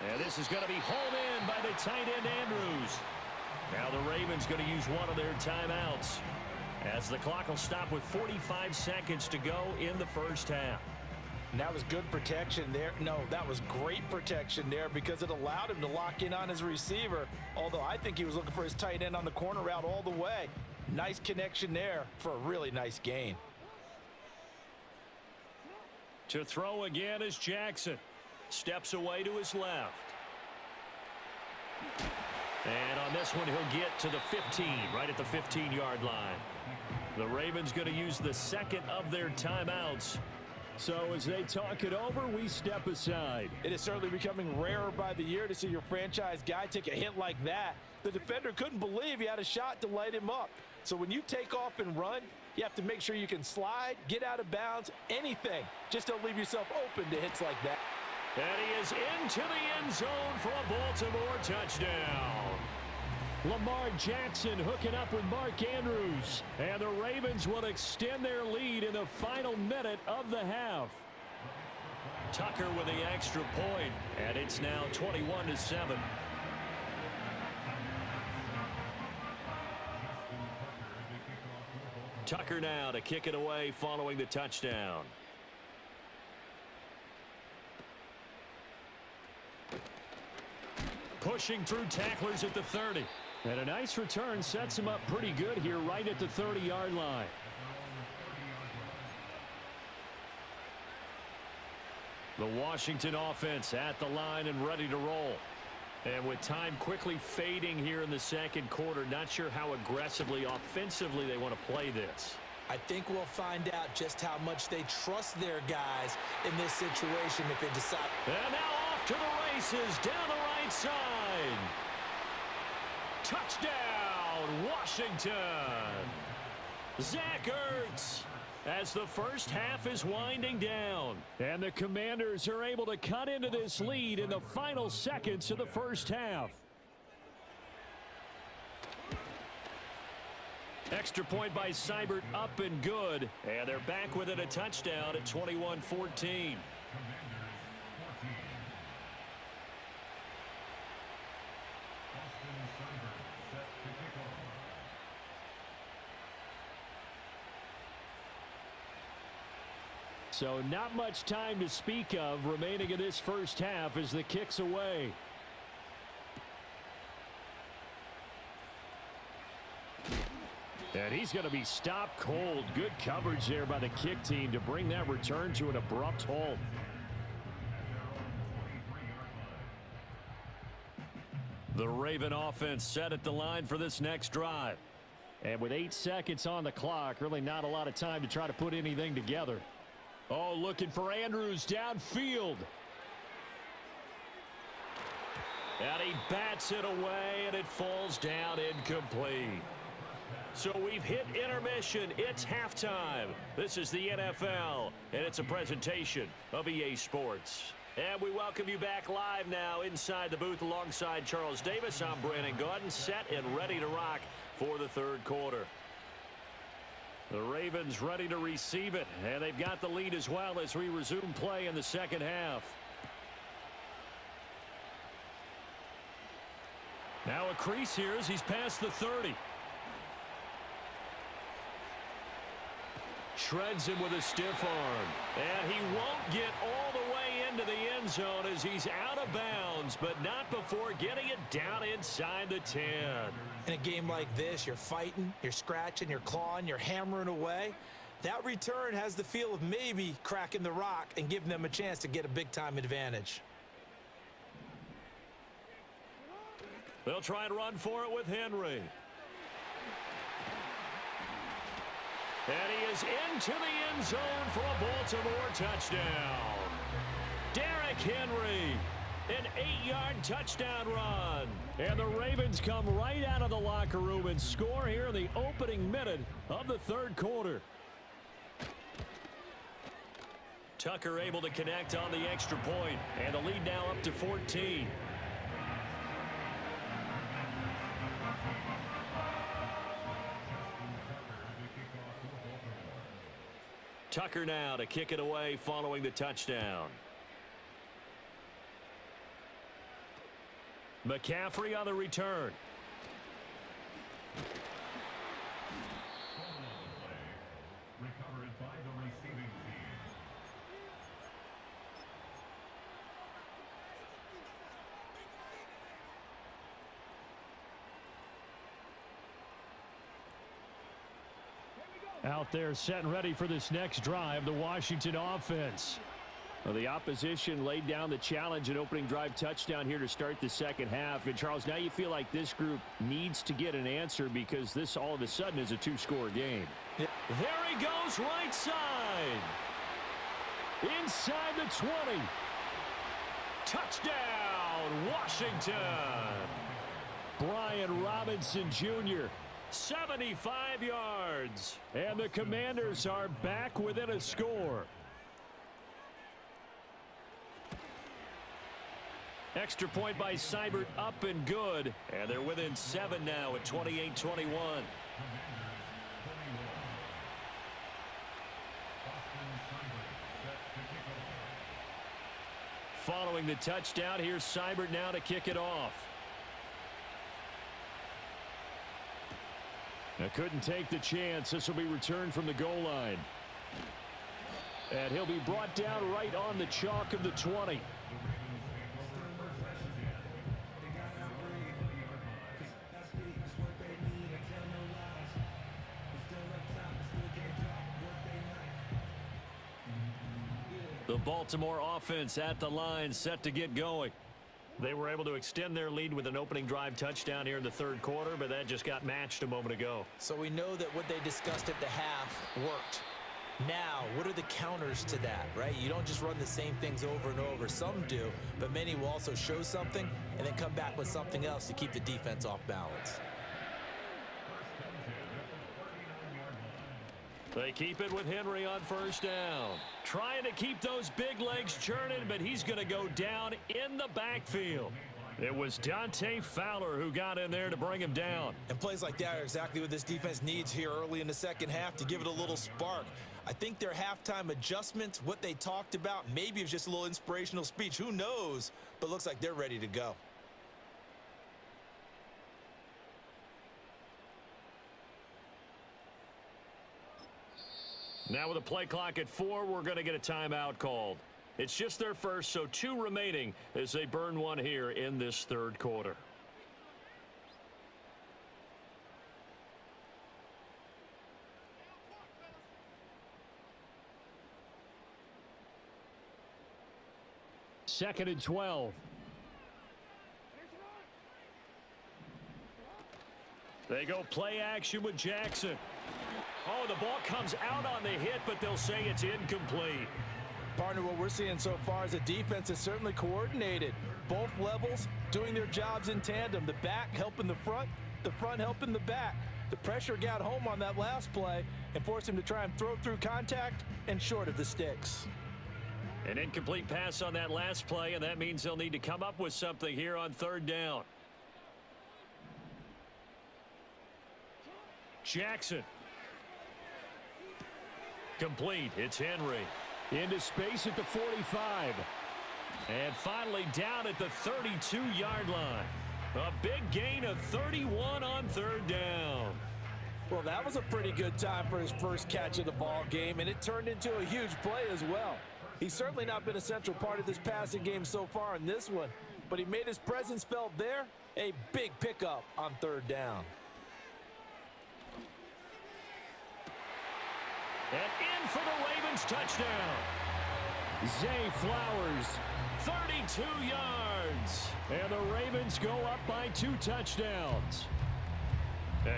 And this is going to be hauled in by the tight end Andrews. Now the Ravens going to use one of their timeouts, as the clock will stop with 45 seconds to go in the first half. And that was good protection there. No, that was great protection there because it allowed him to lock in on his receiver, although I think he was looking for his tight end on the corner route all the way. Nice connection there for a really nice gain. To throw again is Jackson. Steps away to his left. And on this one, he'll get to the 15, right at the 15-yard line. The Ravens going to use the second of their timeouts. So as they talk it over, we step aside. It is certainly becoming rarer by the year to see your franchise guy take a hit like that. The defender couldn't believe he had a shot to light him up. So when you take off and run, you have to make sure you can slide, get out of bounds, anything. Just don't leave yourself open to hits like that. And he is into the end zone for a Baltimore touchdown. Lamar Jackson hooking up with Mark Andrews. And the Ravens will extend their lead in the final minute of the half. Tucker with the extra point, and it's now 21-7. Tucker now to kick it away following the touchdown. Pushing through tacklers at the 30. And a nice return sets him up pretty good here right at the 30-yard line. The Washington offense at the line and ready to roll. And with time quickly fading here in the second quarter, not sure how aggressively, offensively they want to play this. I think we'll find out just how much they trust their guys in this situation if they decide. And now off to the races down the right side. Touchdown, Washington. Zach Ertz as the first half is winding down. And the Commanders are able to cut into this lead in the final seconds of the first half. Extra point by Seibert up and good. And they're back within a touchdown at 21-14. So not much time to speak of remaining in this first half as the kick's away. And he's going to be stopped cold. Good coverage there by the kick team to bring that return to an abrupt halt. The Raven offense set at the line for this next drive. And with 8 seconds on the clock, really not a lot of time to try to put anything together. Oh, looking for Andrews downfield. And he bats it away, and it falls down incomplete. So we've hit intermission. It's halftime. This is the NFL, and it's a presentation of EA Sports. And we welcome you back live now inside the booth alongside Charles Davis. I'm Brandon Gaudin, set and ready to rock for the third quarter. The Ravens ready to receive it, and they've got the lead as well as we resume play in the second half. Now a crease here as he's past the 30. Shreds him with a stiff arm. And he won't get all the way into the end zone as he's out of bounds, but not before getting it down inside the 10. In a game like this, you're fighting, you're scratching, you're clawing, you're hammering away. That return has the feel of maybe cracking the rock and giving them a chance to get a big-time advantage. They'll try and run for it with Henry. And he is into the end zone for a Baltimore touchdown. Derrick Henry, an 8-yard touchdown run. And the Ravens come right out of the locker room and score here in the opening minute of the third quarter. Tucker able to connect on the extra point, and the lead now up to 14. Tucker now to kick it away following the touchdown. McCaffrey on the return. Recovered by the receiving team. Out there set and ready for this next drive, the Washington offense. Well, the opposition laid down the challenge, an opening drive touchdown here to start the second half. And, Charles, now you feel like this group needs to get an answer because this all of a sudden is a two-score game. Yeah. There he goes, right side. Inside the 20. Touchdown, Washington. Brian Robinson Jr., 75 yards. And the Commanders are back within a score. Extra point by Seibert, up and good. And they're within 7 now at 28-21. Following the touchdown, here's Seibert now to kick it off. Now couldn't take the chance. This will be returned from the goal line. And he'll be brought down right on the chalk of the 20. The Baltimore offense at the line, set to get going. They were able to extend their lead with an opening drive touchdown here in the third quarter, but that just got matched a moment ago. So we know that what they discussed at the half worked. Now, what are the counters to that, right? You don't just run the same things over and over. Some do, but many will also show something and then come back with something else to keep the defense off balance. They keep it with Henry on first down. Trying to keep those big legs churning, but he's going to go down in the backfield. It was Dante Fowler who got in there to bring him down. And plays like that are exactly what this defense needs here early in the second half to give it a little spark. I think their halftime adjustments, what they talked about, maybe it was just a little inspirational speech. Who knows? But looks like they're ready to go. Now with a play clock at 4, we're going to get a timeout called. It's just their first, so 2 remaining as they burn one here in this third quarter. Second and 12. They go play action with Jackson. Oh, the ball comes out on the hit, but they'll say it's incomplete. Partner, what we're seeing so far is the defense is certainly coordinated. Both levels doing their jobs in tandem. The back helping the front helping the back. The pressure got home on that last play and forced him to try and throw through contact and short of the sticks. An incomplete pass on that last play, and that means they'll need to come up with something here on third down. Jackson. Complete. It's Henry. Into space at the 45. And finally down at the 32-yard line. A big gain of 31 on third down. Well, that was a pretty good time for his first catch of the ball game, and it turned into a huge play as well. He's certainly not been a central part of this passing game so far in this one, but he made his presence felt there. A big pickup on third down. And in for the Ravens touchdown. Zay Flowers, 32 yards. and the Ravens go up by 2 touchdowns.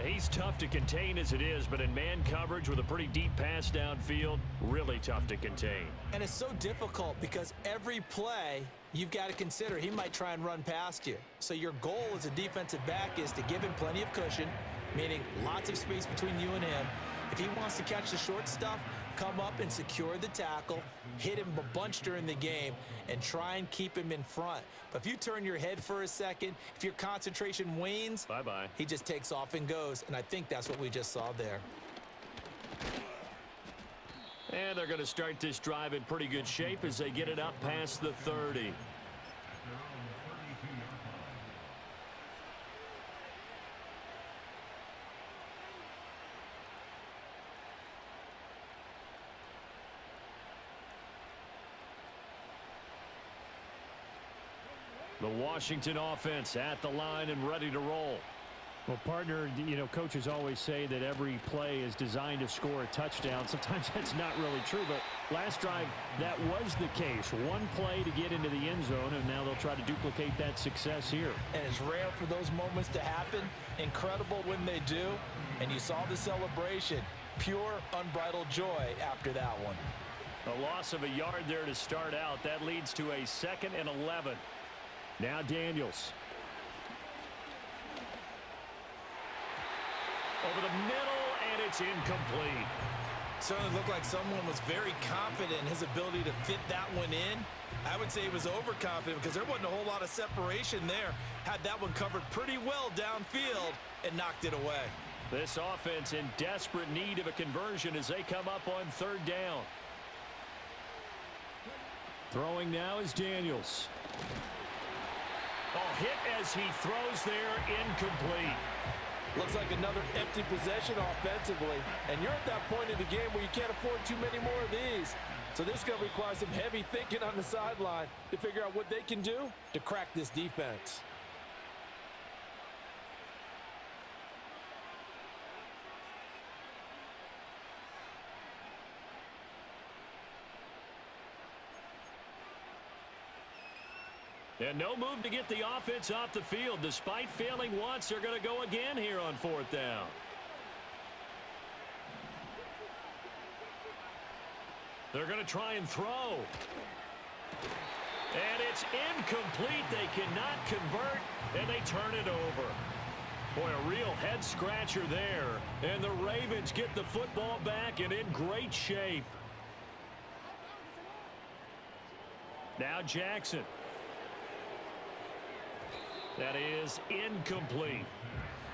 He's tough to contain as it is, but in man coverage with a pretty deep pass downfield, really tough to contain. And it's so difficult because every play you've got to consider he might try and run past you. So your goal as a defensive back is to give him plenty of cushion, meaning lots of space between you and him. If he wants to catch the short stuff, come up and secure the tackle, hit him a bunch during the game, and try and keep him in front. But if you turn your head for a second, if your concentration wanes, bye-bye. He just takes off and goes, and I think that's what we just saw there. And they're going to start this drive in pretty good shape as they get it up past the 30. The Washington offense at the line and ready to roll. Well, partner, you know, coaches always say that every play is designed to score a touchdown. Sometimes that's not really true, but last drive, that was the case. One play to get into the end zone, and now they'll try to duplicate that success here. And it's rare for those moments to happen. Incredible when they do. And you saw the celebration. Pure, unbridled joy after that one. A loss of a yard there to start out. That leads to a 2nd and 11. Now Daniels. Over the middle, and it's incomplete. Certainly looked like someone was very confident in his ability to fit that one in. I would say he was overconfident because there wasn't a whole lot of separation there. Had that one covered pretty well downfield and knocked it away. This offense in desperate need of a conversion as they come up on 3rd down. Throwing now is Daniels. Ball hit as he throws there, incomplete. Looks like another empty possession offensively. And you're at that point in the game where you can't afford too many more of these. So this is going to require some heavy thinking on the sideline to figure out what they can do to crack this defense. And no move to get the offense off the field. Despite failing once, they're going to go again here on 4th down. They're going to try and throw. And it's incomplete. They cannot convert, and they turn it over. Boy, a real head-scratcher there. And the Ravens get the football back and in great shape. Now Jackson. That is incomplete.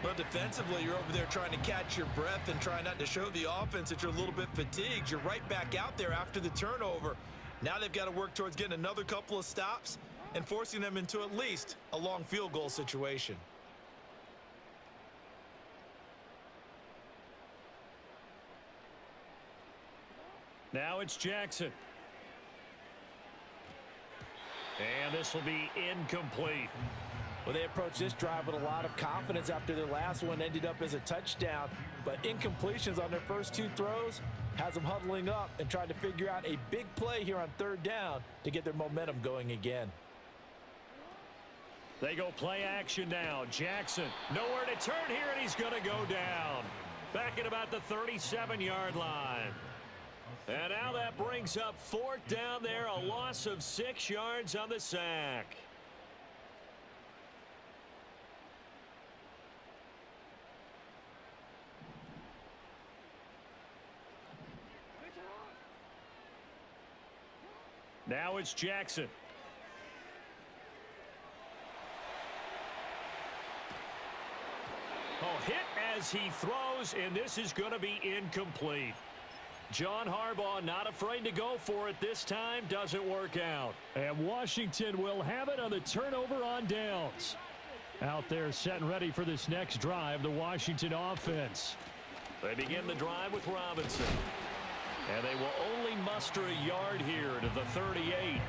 Well, defensively, you're over there trying to catch your breath and try not to show the offense that you're a little bit fatigued. You're right back out there after the turnover. Now they've got to work towards getting another couple of stops and forcing them into at least a long field goal situation. Now it's Jackson. And this will be incomplete. Well, they approached this drive with a lot of confidence after their last one ended up as a touchdown. But incompletions on their first 2 throws has them huddling up and trying to figure out a big play here on 3rd down to get their momentum going again. They go play action now. Jackson nowhere to turn here, and he's going to go down. Back at about the 37-yard line. And now that brings up 4th down there, a loss of 6 yards on the sack. Now it's Jackson. Oh, hit as he throws, and this is going to be incomplete. John Harbaugh not afraid to go for it this time. Doesn't work out. And Washington will have it on the turnover on downs. Out there set and ready for this next drive, the Washington offense. They begin the drive with Robinson. And they will only muster a yard here to the 38.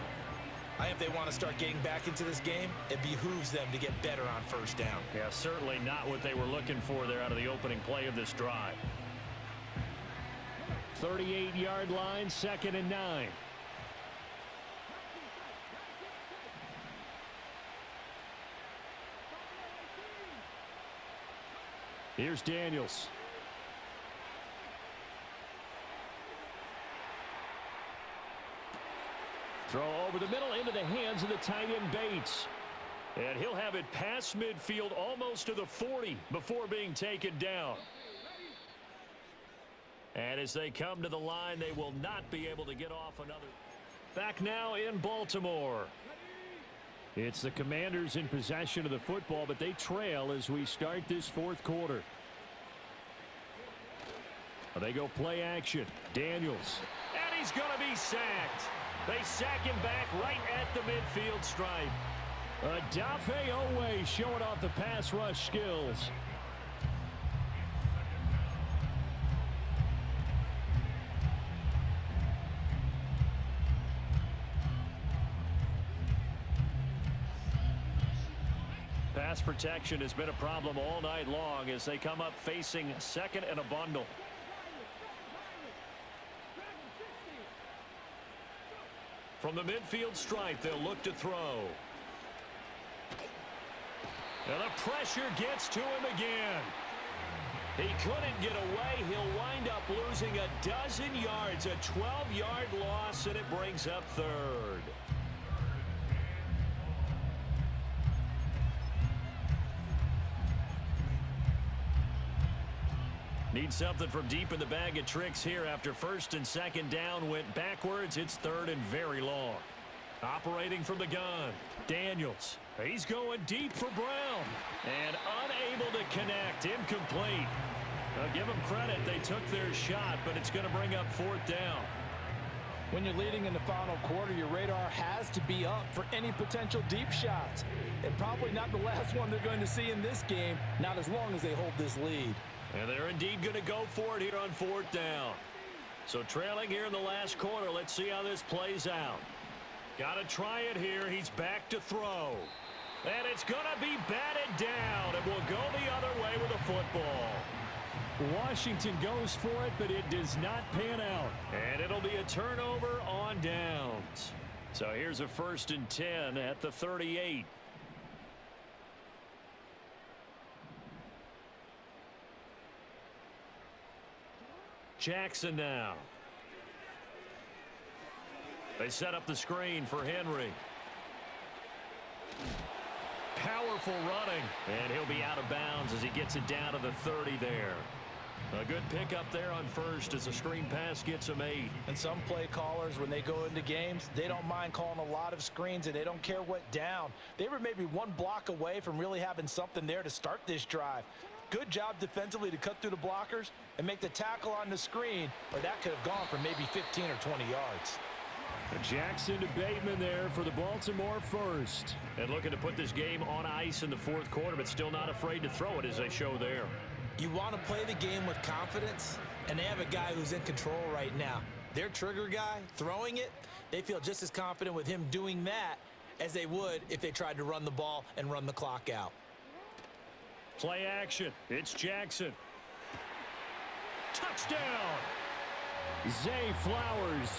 If they want to start getting back into this game, it behooves them to get better on 1st down. Yeah, certainly not what they were looking for there out of the opening play of this drive. 38-yard line, 2nd and 9. Here's Daniels. Throw over the middle into the hands of the tight end Bates. And he'll have it past midfield almost to the 40 before being taken down. And as they come to the line, they will not be able to get off another. Back now in Baltimore. It's the Commanders in possession of the football, but they trail as we start this 4th quarter. They go play action. Daniels. And he's going to be sacked. They sack him back right at the midfield stripe. Adafe Owe showing off the pass rush skills. Pass protection has been a problem all night long as they come up facing second and a bundle. From the midfield stripe, they'll look to throw. And the pressure gets to him again. He couldn't get away. He'll wind up losing a dozen yards, a 12-yard loss, and it brings up third. Need something from deep in the bag of tricks here after first and second down went backwards. It's third and very long. Operating from the gun, Daniels. He's going deep for Brown. And unable to connect. Incomplete. I'll give them credit. They took their shot, but it's going to bring up fourth down. When you're leading in the final quarter, your radar has to be up for any potential deep shots. And probably not the last one they're going to see in this game, not as long as they hold this lead. And they're indeed going to go for it here on fourth down. So trailing here in the last quarter. Let's see how this plays out. Got to try it here. He's back to throw. And it's going to be batted down. And we'll go the other way with the football. Washington goes for it, but it does not pan out. And it'll be a turnover on downs. So here's a 1st and 10 at the 38. Jackson now. They set up the screen for Henry. Powerful running. And he'll be out of bounds as he gets it down to the 30 there. A good pickup there on first as the screen pass gets him 8. And some play callers, when they go into games, they don't mind calling a lot of screens, and they don't care what down. They were maybe one block away from really having something there to start this drive. Good job defensively to cut through the blockers and make the tackle on the screen, or that could have gone for maybe 15 or 20 yards. Jackson to Bateman there for the Baltimore first. And looking to put this game on ice in the fourth quarter, but still not afraid to throw it as they show there. You want to play the game with confidence, and they have a guy who's in control right now. Their trigger guy throwing it, they feel just as confident with him doing that as they would if they tried to run the ball and run the clock out. Play action. It's Jackson. Touchdown. Zay Flowers.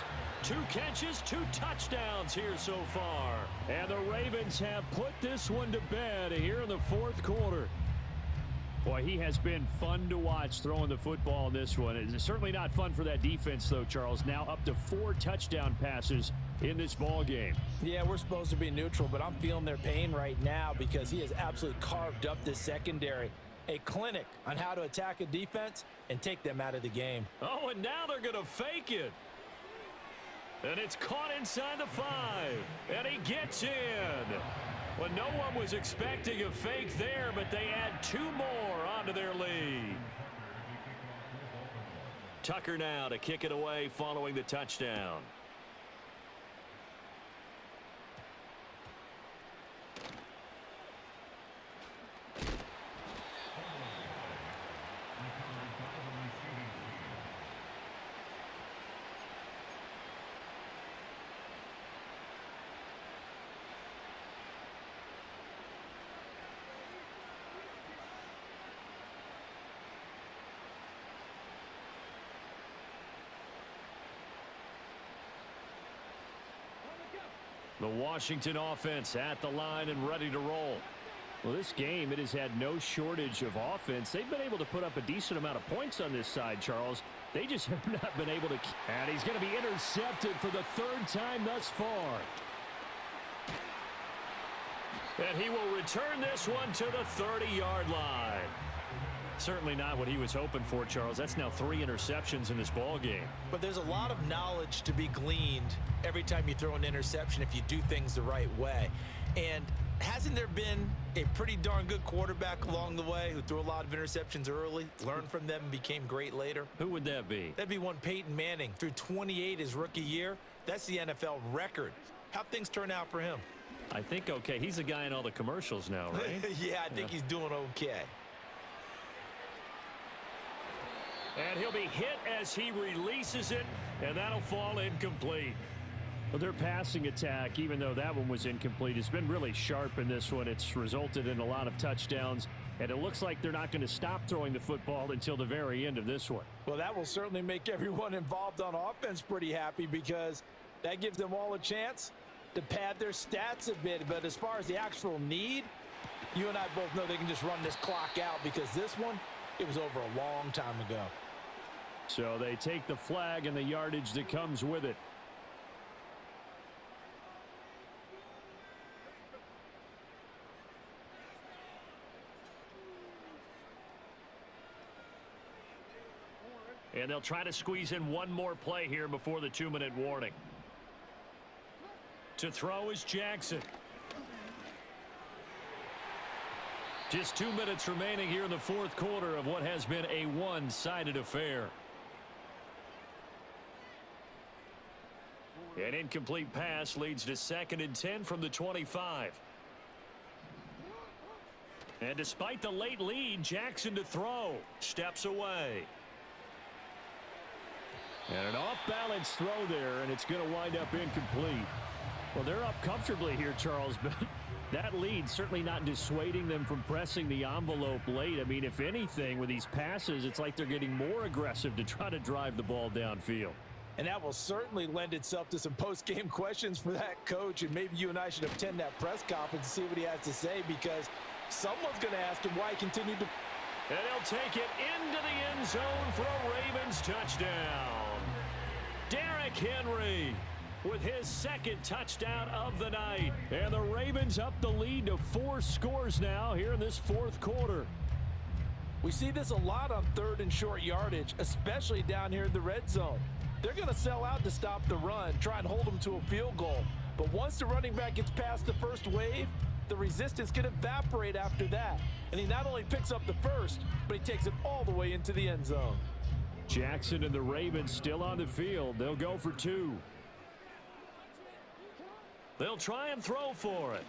2 catches, 2 touchdowns here so far. And the Ravens have put this one to bed here in the fourth quarter. Boy, he has been fun to watch throwing the football in this one. It's certainly not fun for that defense, though, Charles. Now up to 4 touchdown passes in this ball game. Yeah, we're supposed to be neutral, but I'm feeling their pain right now because he has absolutely carved up this secondary. A clinic on how to attack a defense and take them out of the game. Oh, and now they're going to fake it. And it's caught inside the 5. And he gets in. Well, no one was expecting a fake there, but they add 2 more onto their lead. Tucker now to kick it away following the touchdown. The Washington offense at the line and ready to roll. Well, this game, it has had no shortage of offense. They've been able to put up a decent amount of points on this side, Charles. They just have not been able to. And he's going to be intercepted for the 3rd time thus far. And he will return this one to the 30-yard line. Certainly not what he was hoping for, Charles. That's now 3 interceptions in this ball game. But there's a lot of knowledge to be gleaned every time you throw an interception if you do things the right way. And hasn't there been a pretty darn good quarterback along the way who threw a lot of interceptions early, learned from them, and became great later? Who would that be? That'd be one Peyton Manning. Threw 28 his rookie year. That's the NFL record. How'd things turn out for him? I think okay. He's the guy in all the commercials now, right? Yeah, I think he's doing okay. And he'll be hit as he releases it, and that'll fall incomplete. Well, their passing attack, even though that one was incomplete, has been really sharp in this one. It's resulted in a lot of touchdowns, and it looks like they're not going to stop throwing the football until the very end of this one. Well, that will certainly make everyone involved on offense pretty happy because that gives them all a chance to pad their stats a bit. But as far as the actual need, you and I both know they can just run this clock out because this one, it was over a long time ago. So they take the flag and the yardage that comes with it. And they'll try to squeeze in one more play here before the 2-minute warning. To throw is Jackson. Just 2 minutes remaining here in the fourth quarter of what has been a one-sided affair. An incomplete pass leads to 2nd and 10 from the 25. And despite the late lead, Jackson to throw. Steps away. And an off-balance throw there, and it's going to wind up incomplete. Well, they're up comfortably here, Charles, but that lead certainly not dissuading them from pressing the envelope late. I mean, if anything, with these passes, it's like they're getting more aggressive to try to drive the ball downfield. And that will certainly lend itself to some post-game questions for that coach, and maybe you and I should attend that press conference and see what he has to say, because someone's going to ask him why he continued to... And he'll take it into the end zone for a Ravens touchdown. Derrick Henry with his 2nd touchdown of the night. And the Ravens up the lead to 4 scores now here in this fourth quarter. We see this a lot on 3rd and short yardage, especially down here in the red zone. They're going to sell out to stop the run, try and hold them to a field goal. But once the running back gets past the first wave, the resistance can evaporate after that. And he not only picks up the first, but he takes it all the way into the end zone. Jackson and the Ravens still on the field. They'll go for 2. They'll try and throw for it.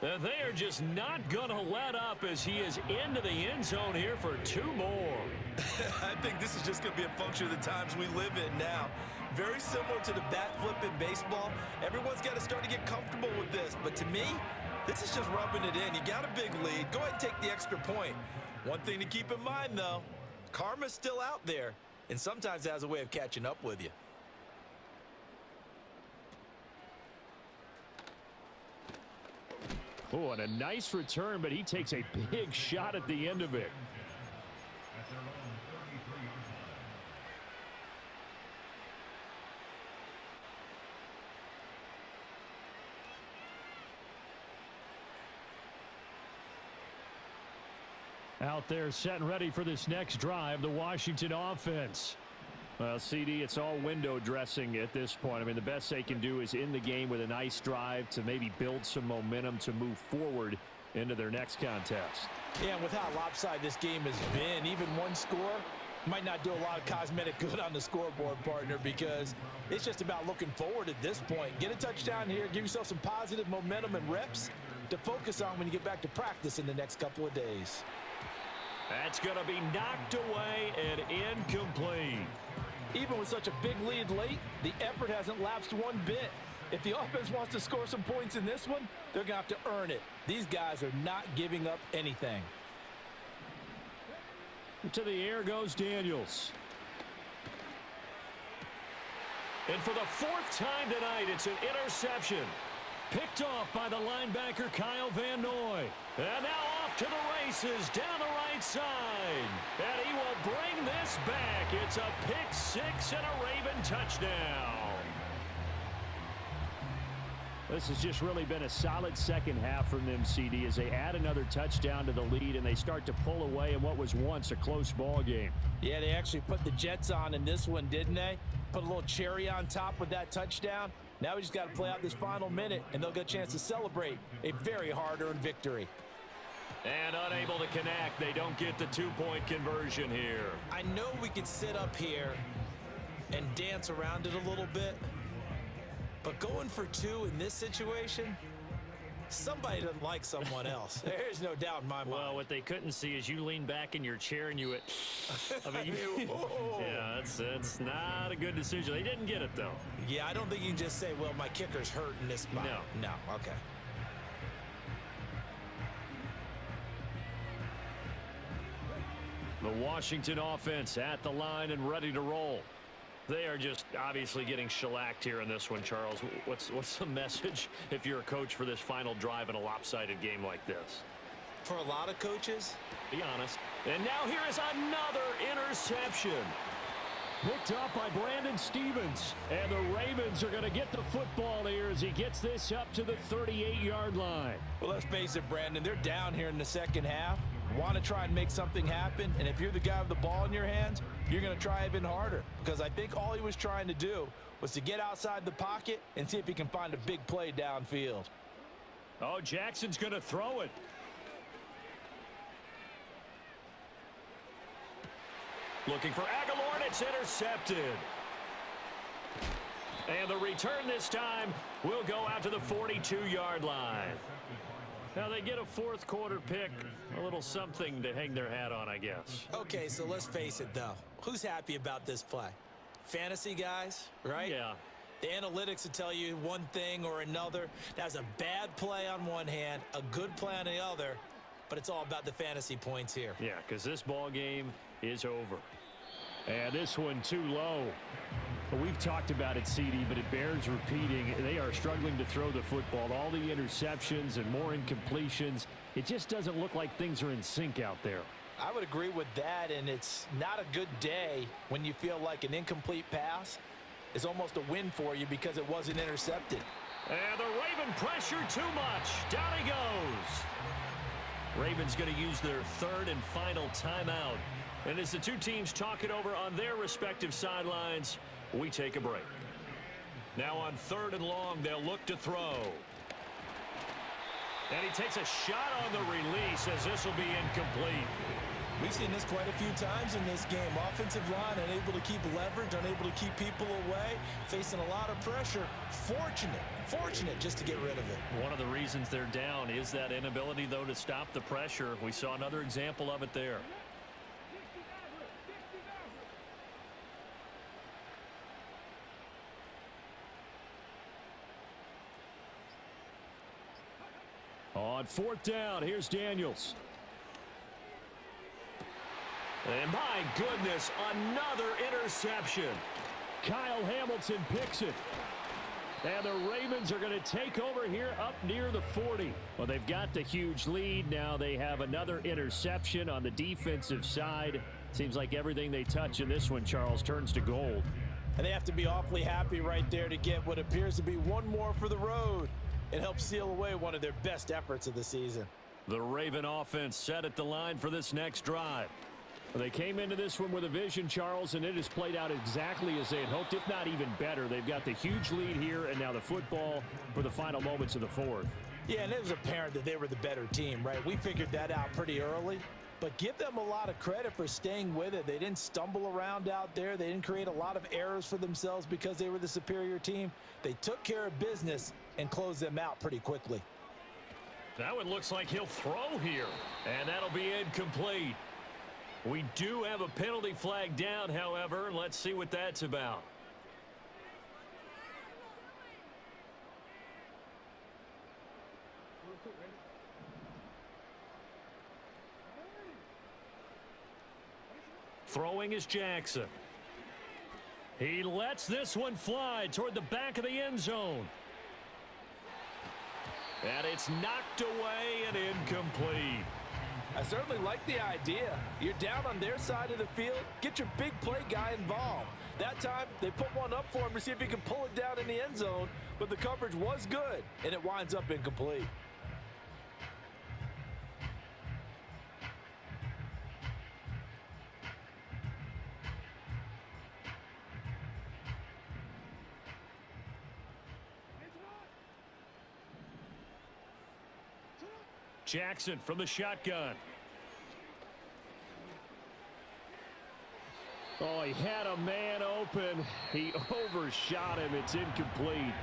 And they are just not going to let up as he is into the end zone here for 2 more. I think this is just going to be a function of the times we live in now. Very similar to the bat flip in baseball. Everyone's got to start to get comfortable with this. But to me, this is just rubbing it in. You got a big lead. Go ahead and take the extra point. One thing to keep in mind, though, karma's still out there, and sometimes it has a way of catching up with you. Oh, and a nice return, but he takes a big shot at the end of it. At their own 33-yard line. Out there set and ready for this next drive, the Washington offense. Well, CD, it's all window dressing at this point. I mean, the best they can do is in the game with a nice drive to maybe build some momentum to move forward into their next contest. Yeah, and with how lopsided this game has been, even one score might not do a lot of cosmetic good on the scoreboard, partner, because it's just about looking forward at this point. Get a touchdown here, give yourself some positive momentum and reps to focus on when you get back to practice in the next couple of days. That's going to be knocked away and incomplete. Even with such a big lead late, the effort hasn't lapsed one bit. If the offense wants to score some points in this one, they're going to have to earn it. These guys are not giving up anything. To the air goes Daniels. And for the 4th time tonight, it's an interception. Picked off by the linebacker Kyle Van Noy. And now off to the races down the right side. And he will bring this back. It's a pick 6 and a Raven touchdown. This has just really been a solid second half from them, CD, as they add another touchdown to the lead and they start to pull away in what was once a close ball game. Yeah, they actually put the Jets on in this one, didn't they? Put a little cherry on top with that touchdown. Now we just got to play out this final minute, and they'll get a chance to celebrate a very hard-earned victory. And unable to connect. They don't get the 2-point conversion here. I know we could sit up here and dance around it a little bit, but going for 2 in this situation, Somebody doesn't like someone else. There's no doubt in my mind. Well, what they couldn't see is you lean back in your chair and you I mean, yeah, that's not a good decision. They didn't get it, though. Yeah, I don't think you can just say, well, my kicker's hurt in this spot. No. No, okay. The Washington offense at the line and ready to roll. They are just obviously getting shellacked here in this one, Charles. What's the message if you're a coach for this final drive in a lopsided game like this? For a lot of coaches, Be honest. And now here is another interception. Picked up by Brandon Stevens. And the Ravens are going to get the football here as he gets this up to the 38-yard line. Well, let's face it, Brandon, they're down here in the second half. Want to try and make something happen, and if you're the guy with the ball in your hands, you're going to try even harder, because I think all he was trying to do was to get outside the pocket and see if he can find a big play downfield. Oh, Jackson's going to throw it. Looking for Aguilar, and it's intercepted. And the return this time will go out to the 42-yard line. Now they get a fourth quarter pick, a little something to hang their hat on, I guess. okay, so let's face it, though. Who's happy about this play? Fantasy guys, right? Yeah. The analytics will tell you one thing or another. That's a bad play on one hand, a good play on the other, but it's all about the fantasy points here. Yeah, because this ball game is over. And this one too low. Well, we've talked about it, CD, but it bears repeating. They are struggling to throw the football. All the interceptions and more incompletions. It just doesn't look like things are in sync out there. I would agree with that, and it's not a good day when you feel like an incomplete pass is almost a win for you because it wasn't intercepted. And the Raven pressure too much. Down he goes. Ravens going to use their third and final timeout. And as the two teams talk it over on their respective sidelines, we take a break. Now on third and long, they'll look to throw. And he takes a shot on the release as this will be incomplete. We've seen this quite a few times in this game. Offensive line unable to keep leverage, unable to keep people away, facing a lot of pressure. Fortunate just to get rid of it. One of the reasons they're down is that inability, though, to stop the pressure. We saw another example of it there. On fourth down, here's Daniels. And my goodness, another interception. Kyle Hamilton picks it. And the Ravens are going to take over here up near the 40. Well, they've got the huge lead. Now they have another interception on the defensive side. Seems like everything they touch in this one, Charles, turns to gold. And they have to be awfully happy right there to get what appears to be one more for the road. It helps seal away one of their best efforts of the season. The Raven offense set at the line for this next drive. Well, they came into this one with a vision, Charles, and it has played out exactly as they had hoped, if not even better. They've got the huge lead here, and now the football for the final moments of the fourth. Yeah, and it was apparent that they were the better team, right? We figured that out pretty early. But give them a lot of credit for staying with it. They didn't stumble around out there. They didn't create a lot of errors for themselves because they were the superior team. They took care of business and closed them out pretty quickly. That one looks like he'll throw here. And that'll be incomplete. We do have a penalty flag down, however. Let's see what that's about. Throwing is Jackson. He lets this one fly toward the back of the end zone. And it's knocked away and incomplete. I certainly like the idea. You're down on their side of the field. Get your big play guy involved. That time, they put one up for him to see if he can pull it down in the end zone, but the coverage was good, and it winds up incomplete. Jackson from the shotgun. Oh, he had a man open. He overshot him. It's incomplete.